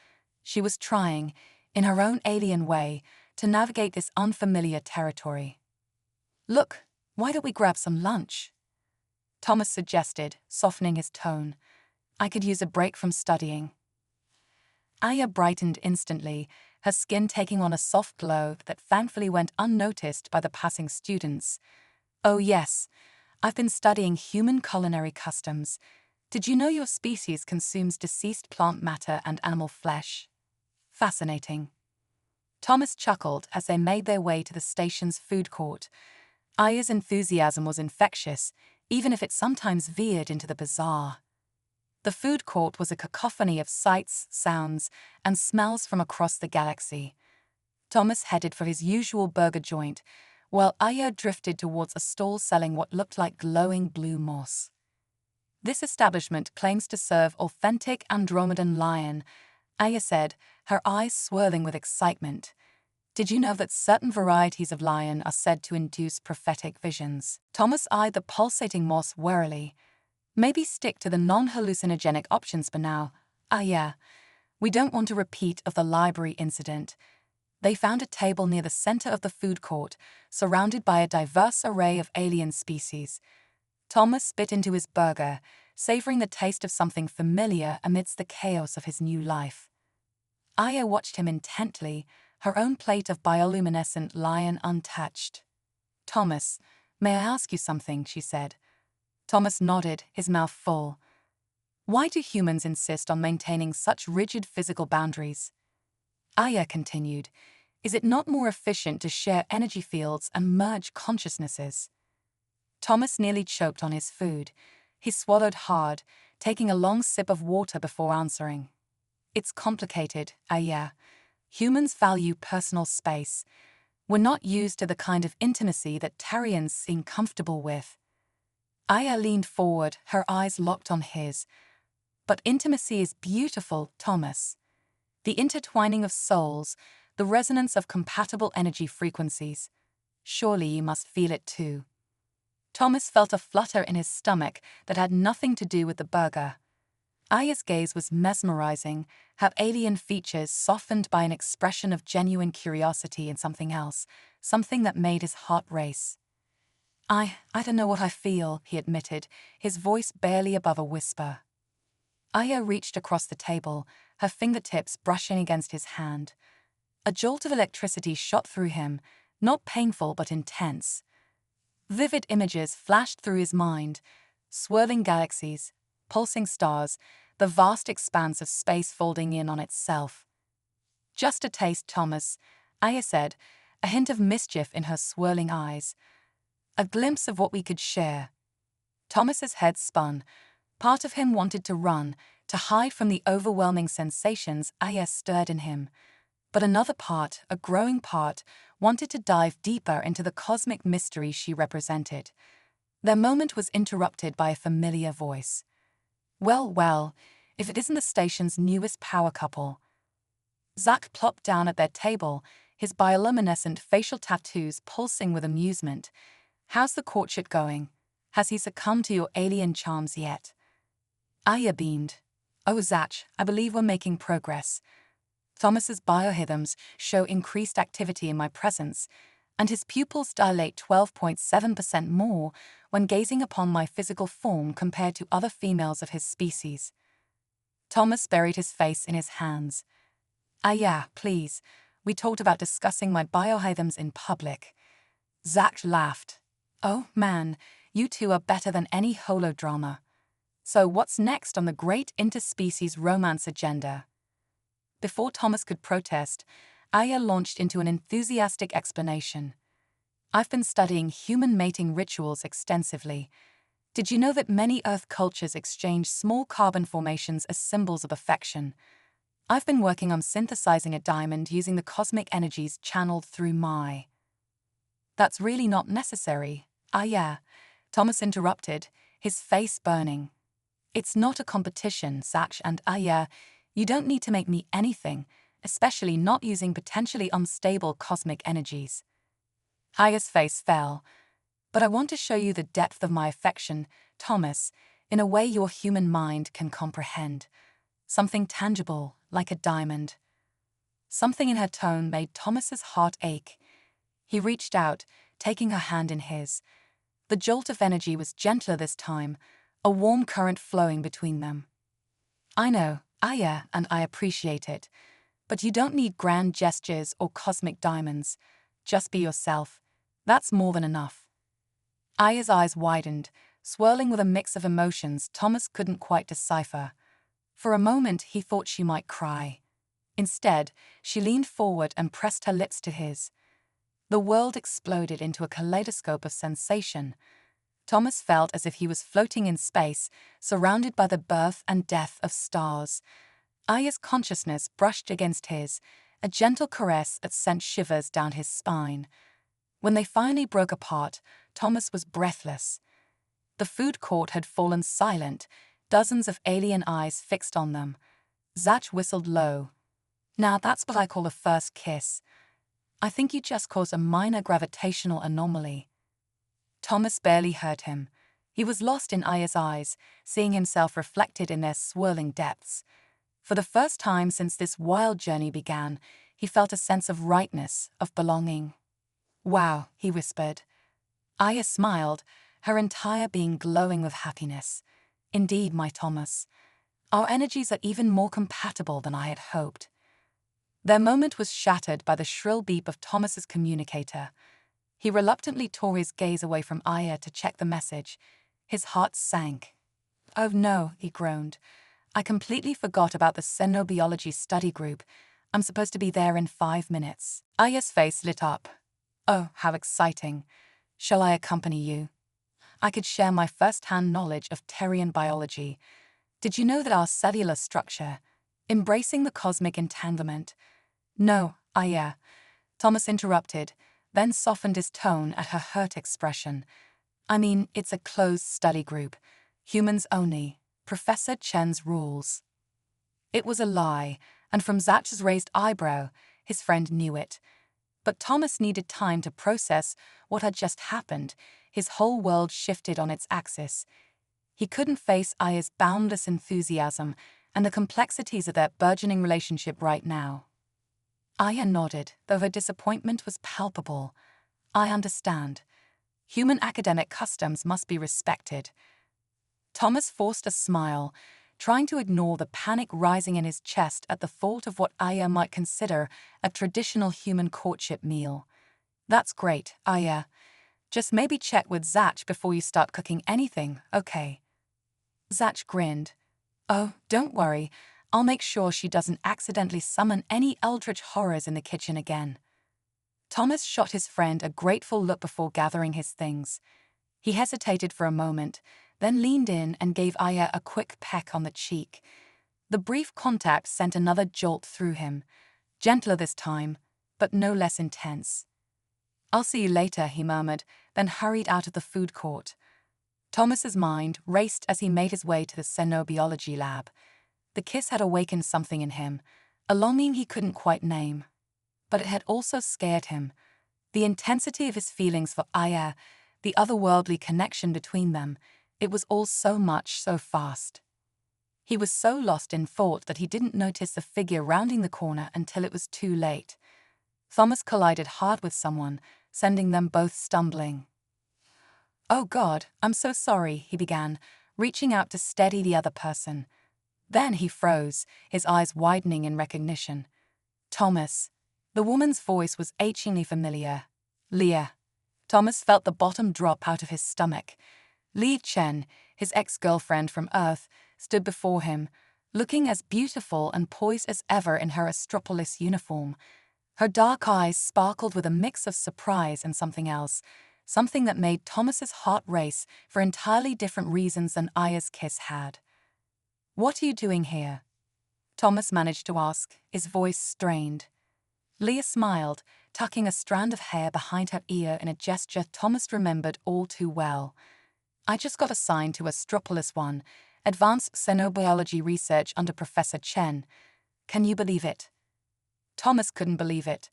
She was trying, in her own alien way, to navigate this unfamiliar territory. Look, why don't we grab some lunch? Thomas suggested, softening his tone. I could use a break from studying. Aya brightened instantly, her skin taking on a soft glow that thankfully went unnoticed by the passing students. Oh yes, I've been studying human culinary customs. Did you know your species consumes deceased plant matter and animal flesh? Fascinating. Thomas chuckled as they made their way to the station's food court. Aya's enthusiasm was infectious, even if it sometimes veered into the bizarre. The food court was a cacophony of sights, sounds, and smells from across the galaxy. Thomas headed for his usual burger joint, while Aya drifted towards a stall selling what looked like glowing blue moss. This establishment claims to serve authentic Andromedan lion, Aya said, her eyes swirling with excitement. Did you know that certain varieties of lion are said to induce prophetic visions? Thomas eyed the pulsating moss warily. Maybe stick to the non-hallucinogenic options for now. Yeah. We don't want a repeat of the library incident. They found a table near the center of the food court, surrounded by a diverse array of alien species. Thomas bit into his burger, savoring the taste of something familiar amidst the chaos of his new life. Aya watched him intently, her own plate of bioluminescent lion untouched. Thomas, may I ask you something, she said. Thomas nodded, his mouth full. Why do humans insist on maintaining such rigid physical boundaries? Aya continued, is it not more efficient to share energy fields and merge consciousnesses? Thomas nearly choked on his food. He swallowed hard, taking a long sip of water before answering. It's complicated, Aya. Humans value personal space. We're not used to the kind of intimacy that Tarians seem comfortable with. Aya leaned forward, her eyes locked on his. But intimacy is beautiful, Thomas. The intertwining of souls, the resonance of compatible energy frequencies. Surely you must feel it too. Thomas felt a flutter in his stomach that had nothing to do with the burger. Aya's gaze was mesmerizing, her alien features softened by an expression of genuine curiosity in something else, something that made his heart race. I don't know what I feel, he admitted, his voice barely above a whisper. Aya reached across the table, her fingertips brushing against his hand. A jolt of electricity shot through him, not painful but intense. Vivid images flashed through his mind, swirling galaxies, pulsing stars, the vast expanse of space folding in on itself. Just a taste, Thomas, Aya said, a hint of mischief in her swirling eyes. A glimpse of what we could share. Thomas's head spun. Part of him wanted to run, to hide from the overwhelming sensations Aya stirred in him. But another part, a growing part, wanted to dive deeper into the cosmic mystery she represented. Their moment was interrupted by a familiar voice. Well, if it isn't the station's newest power couple. Zack plopped down at their table, his bioluminescent facial tattoos pulsing with amusement. How's the courtship going? Has he succumbed to your alien charms yet? Aya beamed. Oh, Zach, I believe we're making progress. Thomas's biorhythms show increased activity in my presence, and his pupils dilate 12.7% more when gazing upon my physical form compared to other females of his species. Thomas buried his face in his hands. Ah yeah, please. We talked about discussing my biohythms in public. Zach laughed. Oh man, you two are better than any holodrama. So what's next on the great interspecies romance agenda? Before Thomas could protest, Aya launched into an enthusiastic explanation. I've been studying human mating rituals extensively. Did you know that many Earth cultures exchange small carbon formations as symbols of affection? I've been working on synthesizing a diamond using the cosmic energies channeled through my... That's really not necessary. Ah yeah, Thomas interrupted, his face burning. It's not a competition, Zach, and ah yeah, you don't need to make me anything, especially not using potentially unstable cosmic energies. Aya's face fell. But I want to show you the depth of my affection, Thomas, in a way your human mind can comprehend. Something tangible, like a diamond. Something in her tone made Thomas's heart ache. He reached out, taking her hand in his. The jolt of energy was gentler this time, a warm current flowing between them. I know, Aya, and I appreciate it. But you don't need grand gestures or cosmic diamonds. Just be yourself. That's more than enough. Aya's eyes widened, swirling with a mix of emotions Thomas couldn't quite decipher. For a moment, he thought she might cry. Instead, she leaned forward and pressed her lips to his. The world exploded into a kaleidoscope of sensation. Thomas felt as if he was floating in space, surrounded by the birth and death of stars. Aya's consciousness brushed against his, a gentle caress that sent shivers down his spine. When they finally broke apart, Thomas was breathless. The food court had fallen silent, dozens of alien eyes fixed on them. Zach whistled low. Now that's what I call a first kiss. I think you just caused a minor gravitational anomaly. Thomas barely heard him. He was lost in Aya's eyes, seeing himself reflected in their swirling depths. For the first time since this wild journey began, he felt a sense of rightness, of belonging. Wow, he whispered. Aya smiled, her entire being glowing with happiness. Indeed, my Thomas. Our energies are even more compatible than I had hoped. Their moment was shattered by the shrill beep of Thomas's communicator. He reluctantly tore his gaze away from Aya to check the message. His heart sank. Oh no, he groaned. I completely forgot about the xenobiology study group. I'm supposed to be there in 5 minutes. Aya's face lit up. Oh, how exciting. Shall I accompany you? I could share my first-hand knowledge of Terrian biology. Did you know that our cellular structure, embracing the cosmic entanglement? No, Aya. Thomas interrupted, then softened his tone at her hurt expression. I mean, it's a closed study group. Humans only. Professor Chen's rules. It was a lie, and from Zach's raised eyebrow, his friend knew it. But Thomas needed time to process what had just happened. His whole world shifted on its axis. He couldn't face Aya's boundless enthusiasm and the complexities of their burgeoning relationship right now. Aya nodded, though her disappointment was palpable. I understand. Human academic customs must be respected. Thomas forced a smile, trying to ignore the panic rising in his chest at the thought of what Aya might consider a traditional human courtship meal. That's great, Aya. Just maybe check with Zach before you start cooking anything, okay? Zach grinned. Oh, don't worry. I'll make sure she doesn't accidentally summon any eldritch horrors in the kitchen again. Thomas shot his friend a grateful look before gathering his things. He hesitated for a moment, then leaned in and gave Aya a quick peck on the cheek. The brief contact sent another jolt through him, gentler this time, but no less intense. I'll see you later, he murmured, then hurried out of the food court. Thomas's mind raced as he made his way to the xenobiology lab. The kiss had awakened something in him, a longing he couldn't quite name. But it had also scared him. The intensity of his feelings for Aya, the otherworldly connection between them, it was all so much, so fast. He was so lost in thought that he didn't notice the figure rounding the corner until it was too late. Thomas collided hard with someone, sending them both stumbling. Oh God, I'm so sorry, he began, reaching out to steady the other person. Then he froze, his eyes widening in recognition. Thomas. The woman's voice was achingly familiar. Leah. Thomas felt the bottom drop out of his stomach. Li Chen, his ex-girlfriend from Earth, stood before him, looking as beautiful and poised as ever in her Astropolis uniform. Her dark eyes sparkled with a mix of surprise and something else, something that made Thomas's heart race for entirely different reasons than Aya's kiss had. "What are you doing here?" Thomas managed to ask, his voice strained. Leah smiled, tucking a strand of hair behind her ear in a gesture Thomas remembered all too well. "I just got assigned to Astropolis 1, advanced xenobiology research under Professor Chen. Can you believe it?" Thomas couldn't believe it.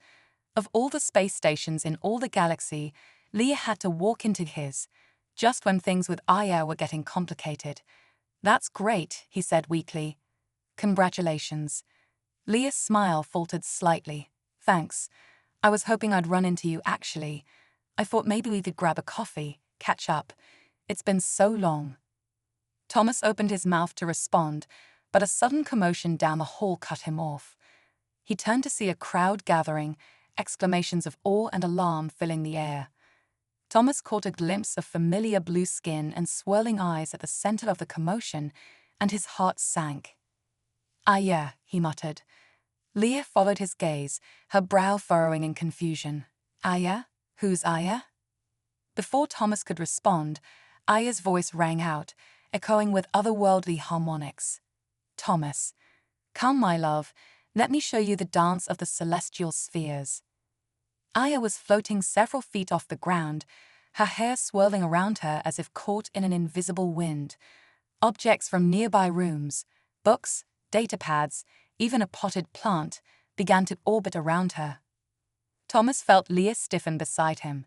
Of all the space stations in all the galaxy, Leah had to walk into his, just when things with Aya were getting complicated. "That's great," he said weakly. "Congratulations." Leah's smile faltered slightly. "Thanks. I was hoping I'd run into you actually. I thought maybe we could grab a coffee, catch up. It's been so long." Thomas opened his mouth to respond, but a sudden commotion down the hall cut him off. He turned to see a crowd gathering, exclamations of awe and alarm filling the air. Thomas caught a glimpse of familiar blue skin and swirling eyes at the center of the commotion, and his heart sank. "Aya," he muttered. Leah followed his gaze, her brow furrowing in confusion. "Aya? Who's Aya?" Before Thomas could respond, Aya's voice rang out, echoing with otherworldly harmonics. "Thomas, come, my love, let me show you the dance of the celestial spheres." Aya was floating several feet off the ground, her hair swirling around her as if caught in an invisible wind. Objects from nearby rooms, books, datapads, even a potted plant, began to orbit around her. Thomas felt Leah stiffen beside him.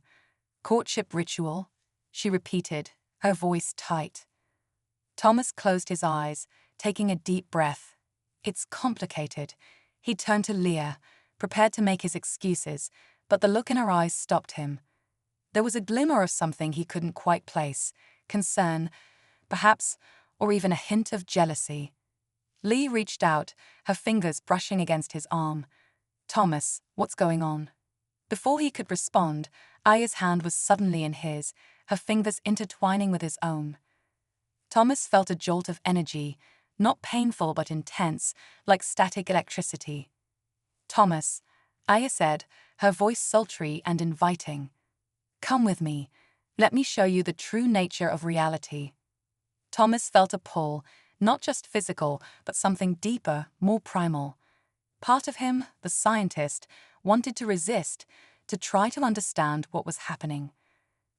"Courtship ritual?" she repeated, her voice tight. Thomas closed his eyes, taking a deep breath. "It's complicated." He turned to Leah, prepared to make his excuses, but the look in her eyes stopped him. There was a glimmer of something he couldn't quite place, concern, perhaps, or even a hint of jealousy. Lee reached out, her fingers brushing against his arm. "Thomas, what's going on?" Before he could respond, Aya's hand was suddenly in his, her fingers intertwining with his own. Thomas felt a jolt of energy, not painful but intense, like static electricity. "Thomas," Aya said, her voice sultry and inviting. "Come with me. Let me show you the true nature of reality." Thomas felt a pull, not just physical, but something deeper, more primal. Part of him, the scientist, wanted to resist, to try to understand what was happening.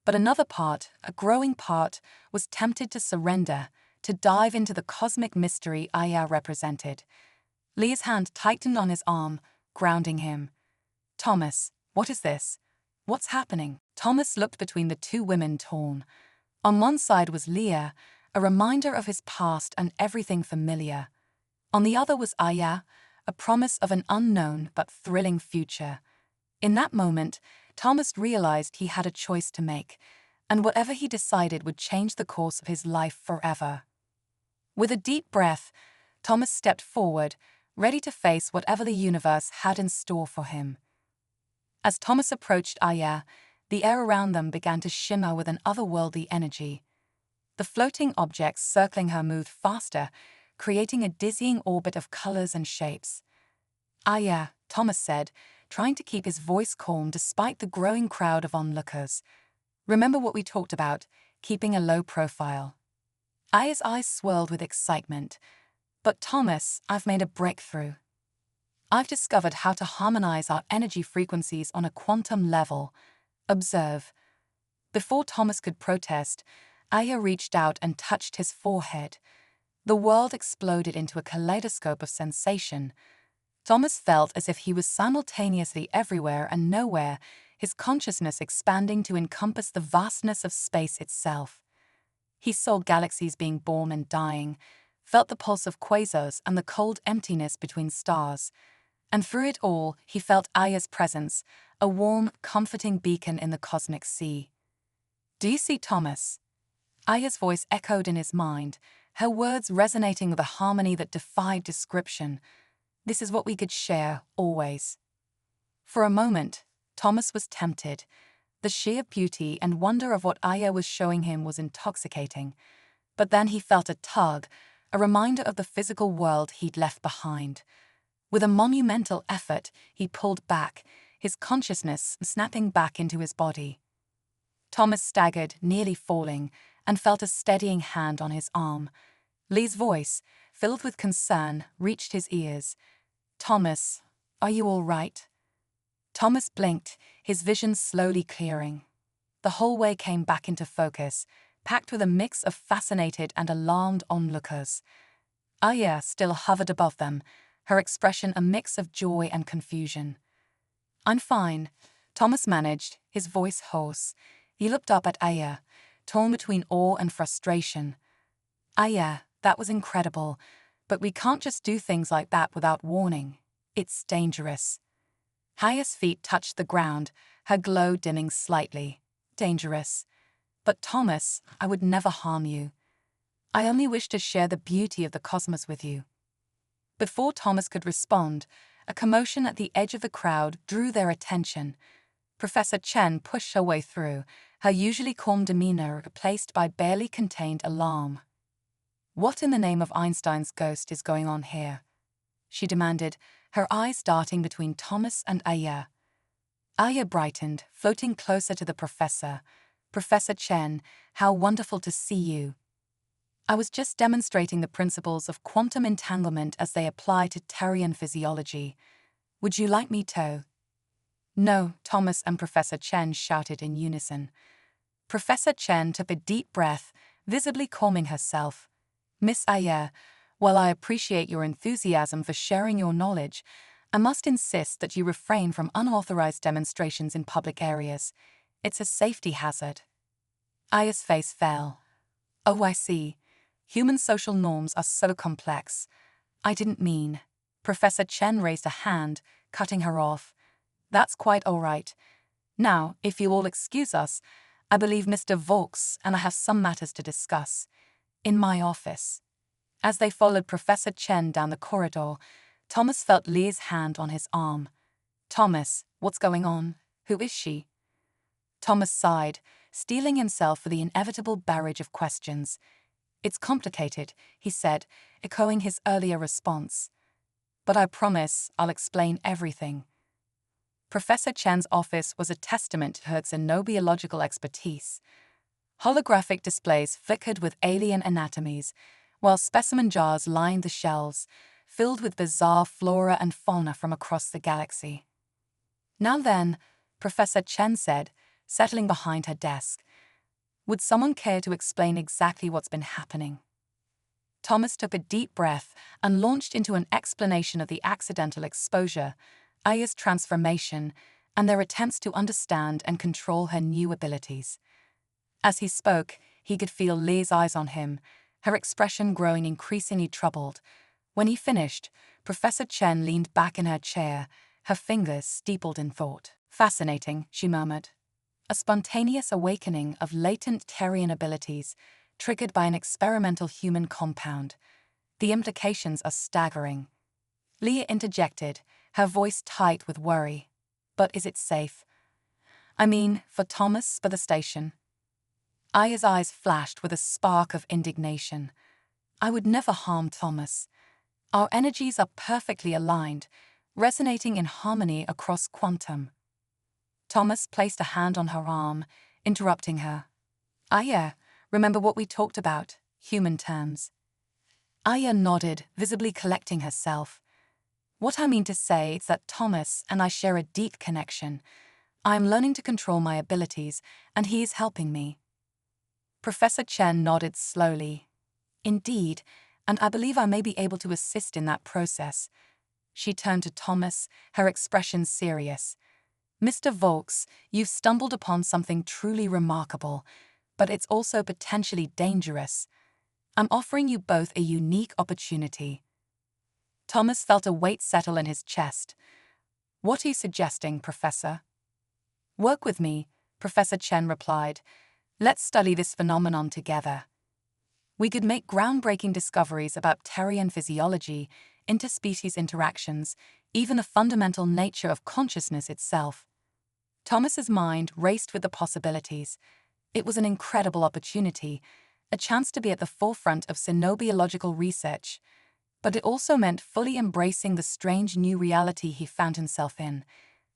But another part, a growing part, was tempted to surrender, to dive into the cosmic mystery Aya represented. Lee's hand tightened on his arm, grounding him. "Thomas, what is this? What's happening?" Thomas looked between the two women, torn. On one side was Leah, a reminder of his past and everything familiar. On the other was Aya, a promise of an unknown but thrilling future. In that moment, Thomas realized he had a choice to make, and whatever he decided would change the course of his life forever. With a deep breath, Thomas stepped forward, ready to face whatever the universe had in store for him. As Thomas approached Aya, the air around them began to shimmer with an otherworldly energy. The floating objects circling her moved faster, creating a dizzying orbit of colors and shapes. "Aya," Thomas said, trying to keep his voice calm despite the growing crowd of onlookers. "Remember what we talked about, keeping a low profile." Aya's eyes swirled with excitement. "But Thomas, I've made a breakthrough. I've discovered how to harmonize our energy frequencies on a quantum level. Observe." Before Thomas could protest, Aya reached out and touched his forehead. The world exploded into a kaleidoscope of sensation. Thomas felt as if he was simultaneously everywhere and nowhere, his consciousness expanding to encompass the vastness of space itself. He saw galaxies being born and dying, felt the pulse of quasars and the cold emptiness between stars. And through it all, he felt Aya's presence, a warm, comforting beacon in the cosmic sea. "Do you see, Thomas?" Aya's voice echoed in his mind, her words resonating with a harmony that defied description. This is what we could share, always. For a moment, Thomas was tempted. The sheer beauty and wonder of what Aya was showing him was intoxicating. But then he felt a tug, a reminder of the physical world he'd left behind. With a monumental effort, he pulled back, his consciousness snapping back into his body. Thomas staggered, nearly falling, and felt a steadying hand on his arm. Lee's voice, filled with concern, reached his ears. "Thomas, are you all right?" Thomas blinked, his vision slowly clearing. The hallway came back into focus, packed with a mix of fascinated and alarmed onlookers. Aya still hovered above them, her expression a mix of joy and confusion. "I'm fine," Thomas managed, his voice hoarse. He looked up at Aya, torn between awe and frustration. "Aya, that was incredible, but we can't just do things like that without warning. It's dangerous." Aya's feet touched the ground, her glow dimming slightly. "Dangerous. But Thomas, I would never harm you. I only wish to share the beauty of the cosmos with you." Before Thomas could respond, a commotion at the edge of the crowd drew their attention. Professor Chen pushed her way through, her usually calm demeanor replaced by barely contained alarm. "What in the name of Einstein's ghost is going on here?" she demanded, her eyes darting between Thomas and Aya. Aya brightened, floating closer to the professor. "Professor Chen, how wonderful to see you. I was just demonstrating the principles of quantum entanglement as they apply to Terrian physiology. Would you like me to?" "No," Thomas and Professor Chen shouted in unison. Professor Chen took a deep breath, visibly calming herself. "Miss Aya, while I appreciate your enthusiasm for sharing your knowledge, I must insist that you refrain from unauthorized demonstrations in public areas. It's a safety hazard." Aya's face fell. "Oh, I see. Human social norms are so complex. I didn't mean." Professor Chen raised a hand, cutting her off. "That's quite all right. Now, if you all excuse us, I believe Mr. Volks and I have some matters to discuss. In my office." As they followed Professor Chen down the corridor, Thomas felt Lee's hand on his arm. "Thomas, what's going on? Who is she?" Thomas sighed, steeling himself for the inevitable barrage of questions. "It's complicated," he said, echoing his earlier response. "But I promise I'll explain everything." Professor Chen's office was a testament to her xenobiological expertise. Holographic displays flickered with alien anatomies, while specimen jars lined the shelves, filled with bizarre flora and fauna from across the galaxy. "Now then," Professor Chen said, settling behind her desk, "would someone care to explain exactly what's been happening?" Thomas took a deep breath and launched into an explanation of the accidental exposure, Aya's transformation, and their attempts to understand and control her new abilities. As he spoke, he could feel Lee's eyes on him, her expression growing increasingly troubled. When he finished, Professor Chen leaned back in her chair, her fingers steepled in thought. "Fascinating," she murmured. "A spontaneous awakening of latent Terrian abilities, triggered by an experimental human compound. The implications are staggering." Leah interjected, her voice tight with worry. "But is it safe? I mean, for Thomas, for the station?" Aya's eyes flashed with a spark of indignation. "I would never harm Thomas. Our energies are perfectly aligned, resonating in harmony across quantum." Thomas placed a hand on her arm, interrupting her. "Aya, remember what we talked about, human terms." Aya nodded, visibly collecting herself. "What I mean to say is that Thomas and I share a deep connection. I am learning to control my abilities, and he is helping me." Professor Chen nodded slowly. "Indeed, and I believe I may be able to assist in that process." She turned to Thomas, her expression serious. "Mr. Volks, you've stumbled upon something truly remarkable, but it's also potentially dangerous. I'm offering you both a unique opportunity." Thomas felt a weight settle in his chest. "What are you suggesting, Professor?" "Work with me," Professor Chen replied. "Let's study this phenomenon together. We could make groundbreaking discoveries about Terrian physiology, interspecies interactions, even the fundamental nature of consciousness itself. Thomas's mind raced with the possibilities. It was an incredible opportunity, a chance to be at the forefront of xenobiological research. But it also meant fully embracing the strange new reality he found himself in.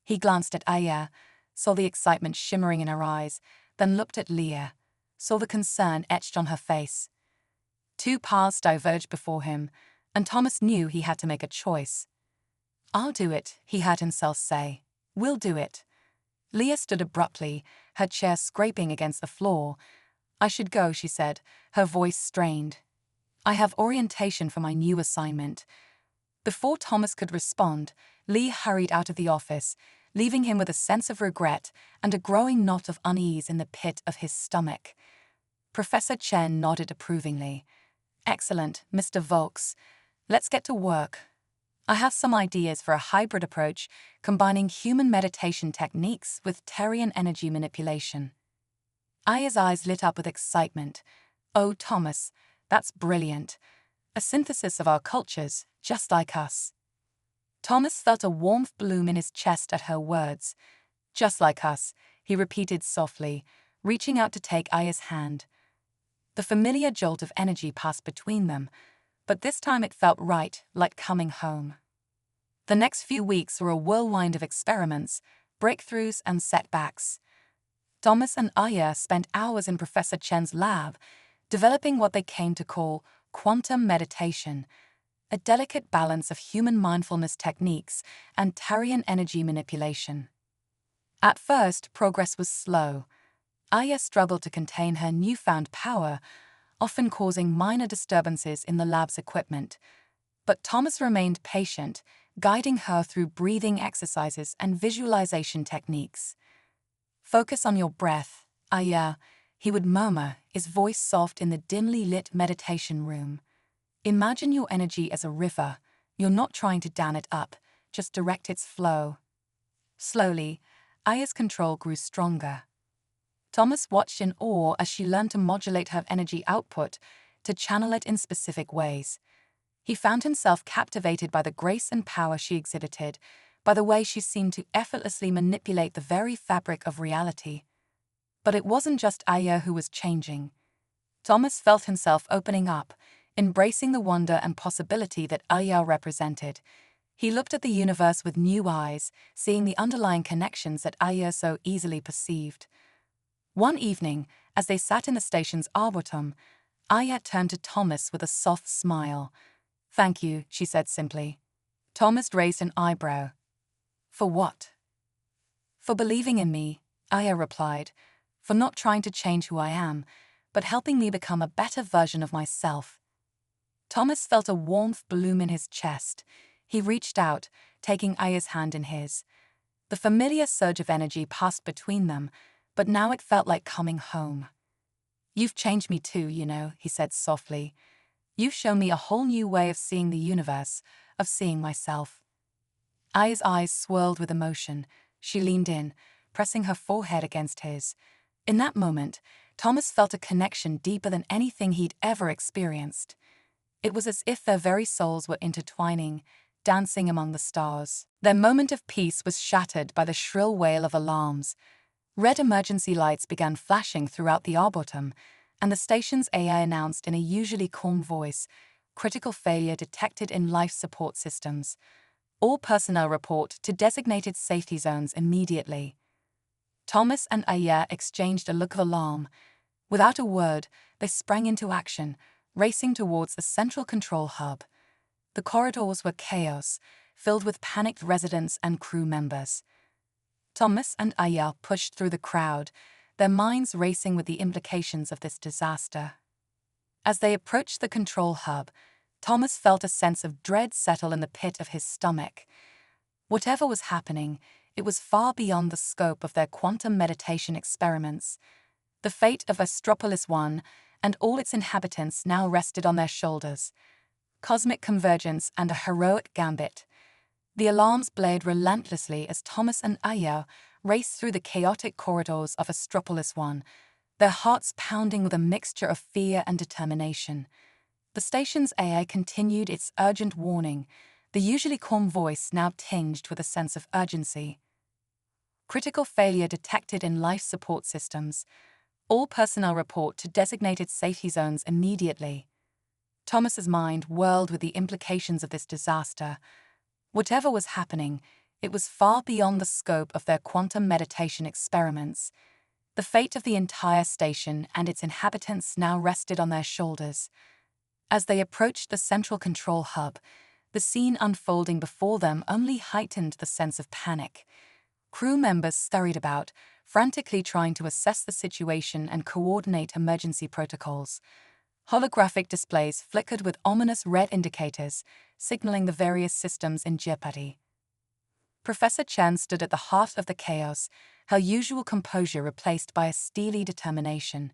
He glanced at Aya, saw the excitement shimmering in her eyes, then looked at Leah, saw the concern etched on her face. Two paths diverged before him, and Thomas knew he had to make a choice. "I'll do it," he heard himself say. "We'll do it." Leah stood abruptly, her chair scraping against the floor. "I should go," she said, her voice strained. "I have orientation for my new assignment." Before Thomas could respond, Lee hurried out of the office, leaving him with a sense of regret and a growing knot of unease in the pit of his stomach. Professor Chen nodded approvingly. "Excellent, Mr. Volks. Let's get to work. I have some ideas for a hybrid approach combining human meditation techniques with Terrian energy manipulation." Aya's eyes lit up with excitement. "Oh, Thomas, that's brilliant. A synthesis of our cultures, just like us." Thomas felt a warmth bloom in his chest at her words. "Just like us," he repeated softly, reaching out to take Aya's hand. The familiar jolt of energy passed between them, but this time it felt right, like coming home. The next few weeks were a whirlwind of experiments, breakthroughs, and setbacks. Thomas and Aya spent hours in Professor Chen's lab, developing what they came to call quantum meditation, a delicate balance of human mindfulness techniques and Terrian energy manipulation. At first, progress was slow. Aya struggled to contain her newfound power, often causing minor disturbances in the lab's equipment. But Thomas remained patient, guiding her through breathing exercises and visualization techniques. "Focus on your breath, Aya," he would murmur, his voice soft in the dimly lit meditation room. "Imagine your energy as a river. You're not trying to dam it up, just direct its flow." Slowly, Aya's control grew stronger. Thomas watched in awe as she learned to modulate her energy output, to channel it in specific ways. He found himself captivated by the grace and power she exhibited, by the way she seemed to effortlessly manipulate the very fabric of reality. But it wasn't just Aya who was changing. Thomas felt himself opening up, embracing the wonder and possibility that Aya represented. He looked at the universe with new eyes, seeing the underlying connections that Aya so easily perceived. One evening, as they sat in the station's arboretum, Aya turned to Thomas with a soft smile. "Thank you," she said simply. Thomas raised an eyebrow. "For what?" "For believing in me," Aya replied. "For not trying to change who I am, but helping me become a better version of myself." Thomas felt a warmth bloom in his chest. He reached out, taking Aya's hand in his. The familiar surge of energy passed between them, but now it felt like coming home. "You've changed me too, you know," he said softly. "You've shown me a whole new way of seeing the universe, of seeing myself." Aya's eyes swirled with emotion. She leaned in, pressing her forehead against his. In that moment, Thomas felt a connection deeper than anything he'd ever experienced. It was as if their very souls were intertwining, dancing among the stars. Their moment of peace was shattered by the shrill wail of alarms. Red emergency lights began flashing throughout the arboretum, and the station's AI announced in a usually calm voice, "Critical failure detected in life support systems. All personnel report to designated safety zones immediately." Thomas and Aya exchanged a look of alarm. Without a word, they sprang into action, racing towards the central control hub. The corridors were chaos, filled with panicked residents and crew members. Thomas and Aya pushed through the crowd, their minds racing with the implications of this disaster. As they approached the control hub, Thomas felt a sense of dread settle in the pit of his stomach. Whatever was happening, it was far beyond the scope of their quantum meditation experiments. The fate of Astropolis 1 and all its inhabitants now rested on their shoulders. Cosmic convergence and a heroic gambit. The alarms blared relentlessly as Thomas and Aya raced through the chaotic corridors of Astropolis 1, their hearts pounding with a mixture of fear and determination. The station's AI continued its urgent warning, the usually calm voice now tinged with a sense of urgency. Critical failure detected in life support systems. All personnel report to designated safety zones immediately. Thomas's mind whirled with the implications of this disaster. Whatever was happening, it was far beyond the scope of their quantum meditation experiments. The fate of the entire station and its inhabitants now rested on their shoulders. As they approached the central control hub, the scene unfolding before them only heightened the sense of panic. Crew members scurried about, frantically trying to assess the situation and coordinate emergency protocols. Holographic displays flickered with ominous red indicators, signaling the various systems in jeopardy. Professor Chen stood at the heart of the chaos, her usual composure replaced by a steely determination.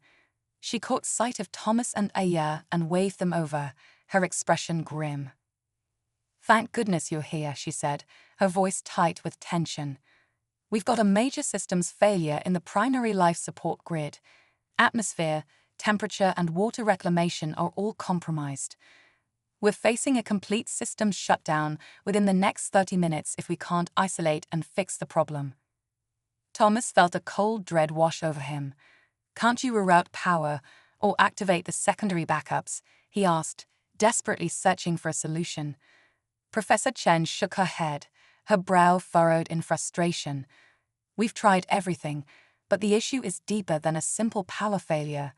She caught sight of Thomas and Aya and waved them over, her expression grim. "Thank goodness you're here," she said, her voice tight with tension. "We've got a major systems failure in the primary life support grid. Atmosphere, temperature, and water reclamation are all compromised. We're facing a complete systems shutdown within the next 30 minutes if we can't isolate and fix the problem." Thomas felt a cold dread wash over him. "Can't you reroute power or activate the secondary backups?" he asked, desperately searching for a solution. Professor Chen shook her head, her brow furrowed in frustration. "We've tried everything, but the issue is deeper than a simple power failure.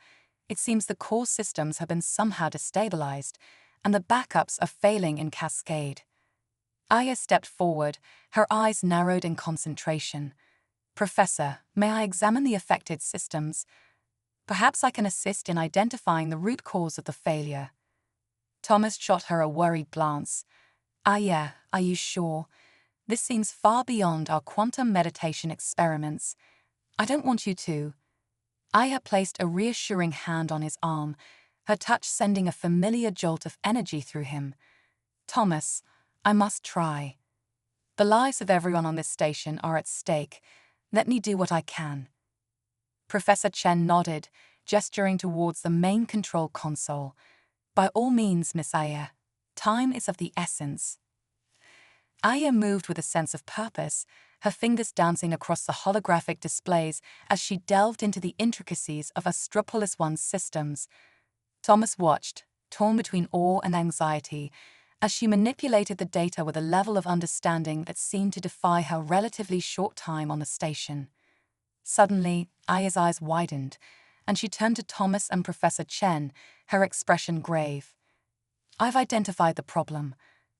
It seems the core systems have been somehow destabilized, and the backups are failing in cascade." Aya stepped forward, her eyes narrowed in concentration. "Professor, may I examine the affected systems? Perhaps I can assist in identifying the root cause of the failure." Thomas shot her a worried glance. "Aya, are you sure? This seems far beyond our quantum meditation experiments. I don't want you to." Aya placed a reassuring hand on his arm, her touch sending a familiar jolt of energy through him. "Thomas, I must try. The lives of everyone on this station are at stake. Let me do what I can." Professor Chen nodded, gesturing towards the main control console. "By all means, Miss Aya. Time is of the essence." Aya moved with a sense of purpose, her fingers dancing across the holographic displays as she delved into the intricacies of Astropolis One's systems. Thomas watched, torn between awe and anxiety, as she manipulated the data with a level of understanding that seemed to defy her relatively short time on the station. Suddenly, Aya's eyes widened, and she turned to Thomas and Professor Chen, her expression grave. "I've identified the problem.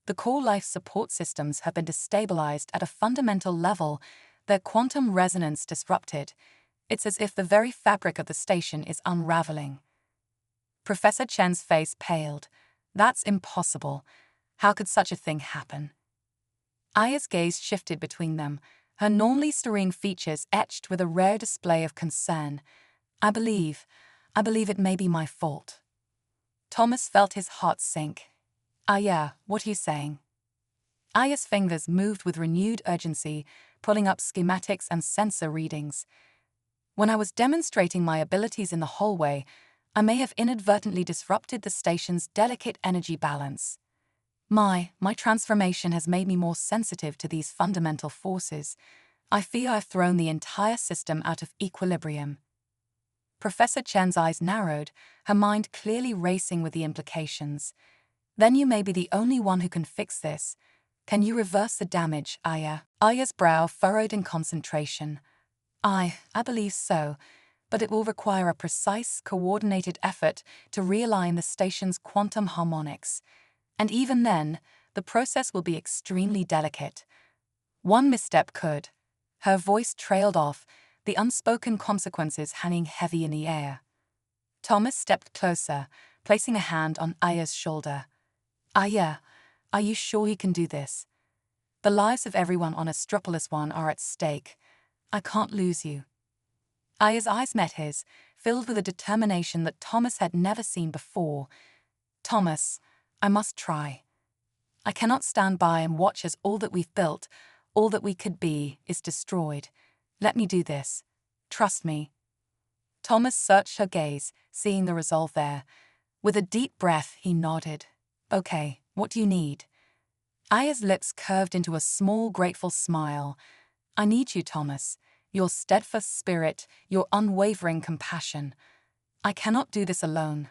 The core life support systems have been destabilized at a fundamental level, their quantum resonance disrupted. It's as if the very fabric of the station is unraveling." Professor Chen's face paled. "That's impossible. How could such a thing happen?" Aya's gaze shifted between them, her normally serene features etched with a rare display of concern. I believe it may be my fault." Thomas felt his heart sink. "Aya, what are you saying?" Aya's fingers moved with renewed urgency, pulling up schematics and sensor readings. "When I was demonstrating my abilities in the hallway, I may have inadvertently disrupted the station's delicate energy balance. My transformation has made me more sensitive to these fundamental forces. I fear I've thrown the entire system out of equilibrium." Professor Chen's eyes narrowed, her mind clearly racing with the implications. "Then you may be the only one who can fix this. Can you reverse the damage, Aya?" Aya's brow furrowed in concentration. I believe so, but it will require a precise, coordinated effort to realign the station's quantum harmonics. And even then, the process will be extremely delicate. One misstep could." Her voice trailed off, the unspoken consequences hanging heavy in the air. Thomas stepped closer, placing a hand on Aya's shoulder. "Aya, are you sure you can do this? The lives of everyone on Astropolis One are at stake. I can't lose you." Aya's eyes met his, filled with a determination that Thomas had never seen before. "Thomas, I must try. I cannot stand by and watch as all that we've built, all that we could be, is destroyed. Let me do this. Trust me." Thomas searched her gaze, seeing the resolve there. With a deep breath, he nodded. Okay, what do you need? Aya's lips curved into a small, grateful smile. I need you, Thomas. Your steadfast spirit, your unwavering compassion. I cannot do this alone.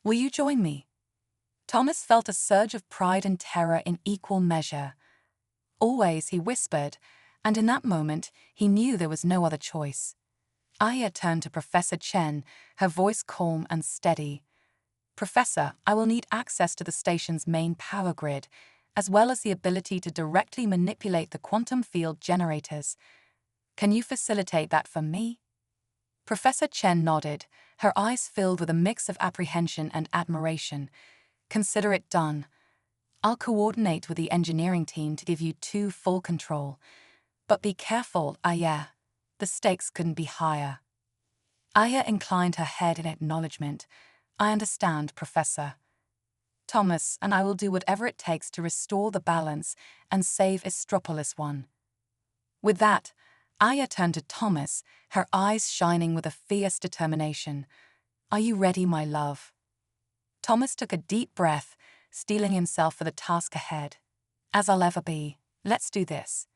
Will you join me? Thomas felt a surge of pride and terror in equal measure. Always, he whispered, and in that moment, he knew there was no other choice. Aya turned to Professor Chen, her voice calm and steady. Professor, I will need access to the station's main power grid, as well as the ability to directly manipulate the quantum field generators. Can you facilitate that for me? Professor Chen nodded, her eyes filled with a mix of apprehension and admiration. Consider it done. I'll coordinate with the engineering team to give you full control. But be careful, Aya. The stakes couldn't be higher. Aya inclined her head in acknowledgement. I understand, Professor. Thomas and I will do whatever it takes to restore the balance and save Istropolis 1. With that, Aya turned to Thomas, her eyes shining with a fierce determination. Are you ready, my love? Thomas took a deep breath, steeling himself for the task ahead. As I'll ever be. Let's do this.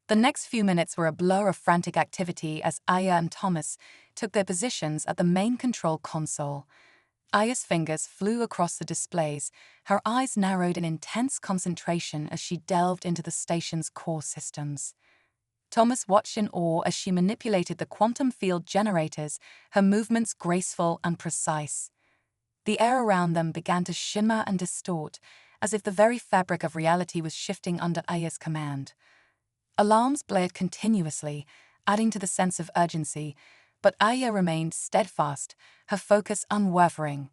The next few minutes were a blur of frantic activity as Aya and Thomas took their positions at the main control console. Aya's fingers flew across the displays, her eyes narrowed in intense concentration as she delved into the station's core systems. Thomas watched in awe as she manipulated the quantum field generators, her movements graceful and precise. The air around them began to shimmer and distort, as if the very fabric of reality was shifting under Aya's command. Alarms blared continuously, adding to the sense of urgency, but Aya remained steadfast, her focus unwavering.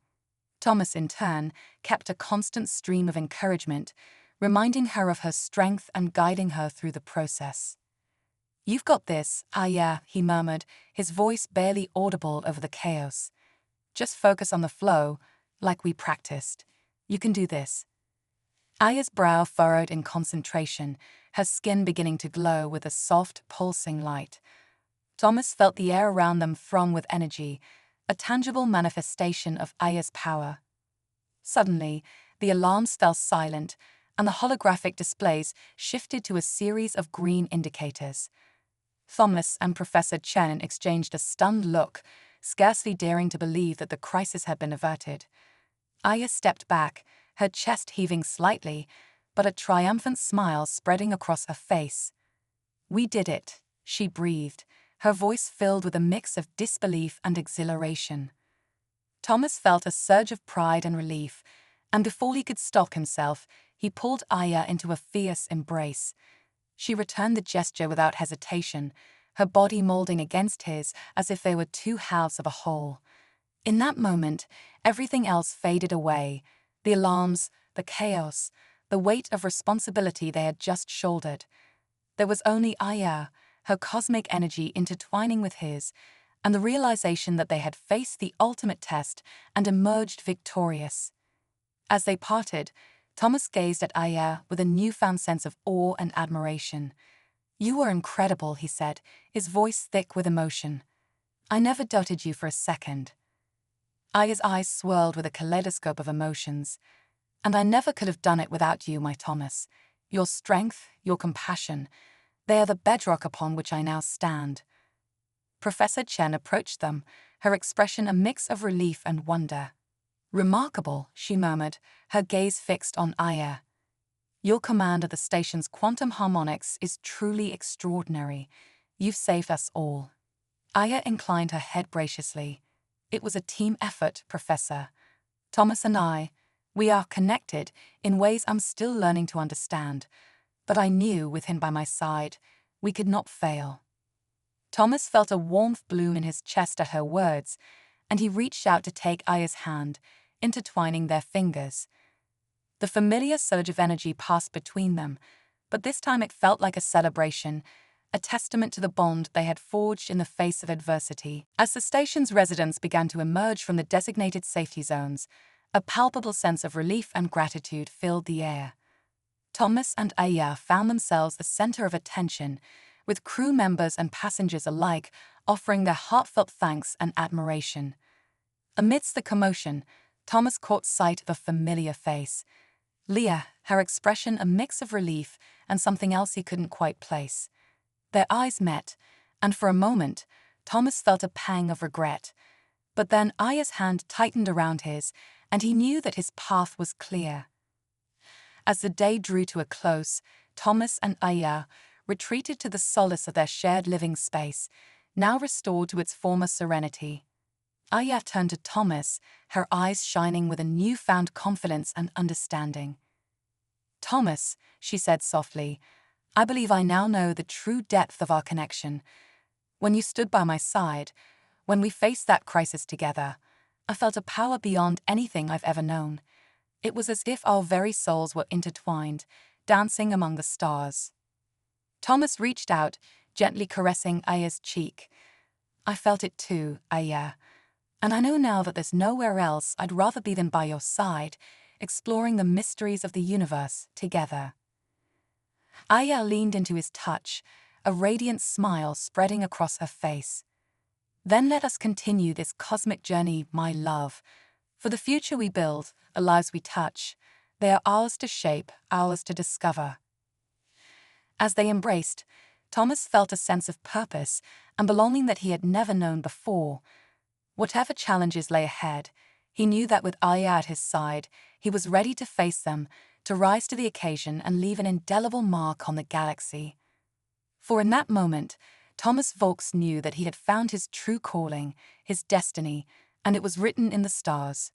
Thomas, in turn, kept a constant stream of encouragement, reminding her of her strength and guiding her through the process. You've got this, Aya, he murmured, his voice barely audible over the chaos. Just focus on the flow, like we practiced. You can do this. Aya's brow furrowed in concentration, her skin beginning to glow with a soft, pulsing light. Thomas felt the air around them throng with energy, a tangible manifestation of Aya's power. Suddenly, the alarms fell silent, and the holographic displays shifted to a series of green indicators. Thomas and Professor Chen exchanged a stunned look, scarcely daring to believe that the crisis had been averted. Aya stepped back, her chest heaving slightly, but a triumphant smile spreading across her face. We did it, she breathed, her voice filled with a mix of disbelief and exhilaration. Thomas felt a surge of pride and relief, and before he could stop himself, he pulled Aya into a fierce embrace. She returned the gesture without hesitation, her body molding against his as if they were two halves of a whole. In that moment, everything else faded away, the alarms, the chaos, the weight of responsibility they had just shouldered. There was only Aya, her cosmic energy intertwining with his, and the realization that they had faced the ultimate test and emerged victorious. As they parted, Thomas gazed at Aya with a newfound sense of awe and admiration. You are incredible, he said, his voice thick with emotion. I never doubted you for a second. Aya's eyes swirled with a kaleidoscope of emotions. And I never could have done it without you, my Thomas. Your strength, your compassion, they are the bedrock upon which I now stand. Professor Chen approached them, her expression a mix of relief and wonder. Remarkable, she murmured, her gaze fixed on Aya. Your command of the station's quantum harmonics is truly extraordinary. You've saved us all. Aya inclined her head graciously. It was a team effort, Professor. Thomas and I, we are connected in ways I'm still learning to understand, but I knew, with him by my side, we could not fail. Thomas felt a warmth bloom in his chest at her words, and he reached out to take Aya's hand, intertwining their fingers. The familiar surge of energy passed between them, but this time it felt like a celebration, a testament to the bond they had forged in the face of adversity. As the station's residents began to emerge from the designated safety zones, a palpable sense of relief and gratitude filled the air. Thomas and Aya found themselves the center of attention, with crew members and passengers alike offering their heartfelt thanks and admiration. Amidst the commotion, Thomas caught sight of a familiar face. Leah, her expression a mix of relief and something else he couldn't quite place. Their eyes met, and for a moment, Thomas felt a pang of regret. But then Aya's hand tightened around his, and he knew that his path was clear. As the day drew to a close, Thomas and Aya retreated to the solace of their shared living space, now restored to its former serenity. Aya turned to Thomas, her eyes shining with a newfound confidence and understanding. "Thomas," she said softly, "I believe I now know the true depth of our connection. When you stood by my side, when we faced that crisis together, I felt a power beyond anything I've ever known. It was as if our very souls were intertwined, dancing among the stars." Thomas reached out, gently caressing Aya's cheek. "I felt it too, Aya. And I know now that there's nowhere else I'd rather be than by your side, exploring the mysteries of the universe together." Aya leaned into his touch, a radiant smile spreading across her face. "Then let us continue this cosmic journey, my love. For the future we build, the lives we touch, they are ours to shape, ours to discover." As they embraced, Thomas felt a sense of purpose and belonging that he had never known before. Whatever challenges lay ahead, he knew that with Aya at his side, he was ready to face them, to rise to the occasion and leave an indelible mark on the galaxy. For in that moment, Thomas Vaux knew that he had found his true calling, his destiny, and it was written in the stars.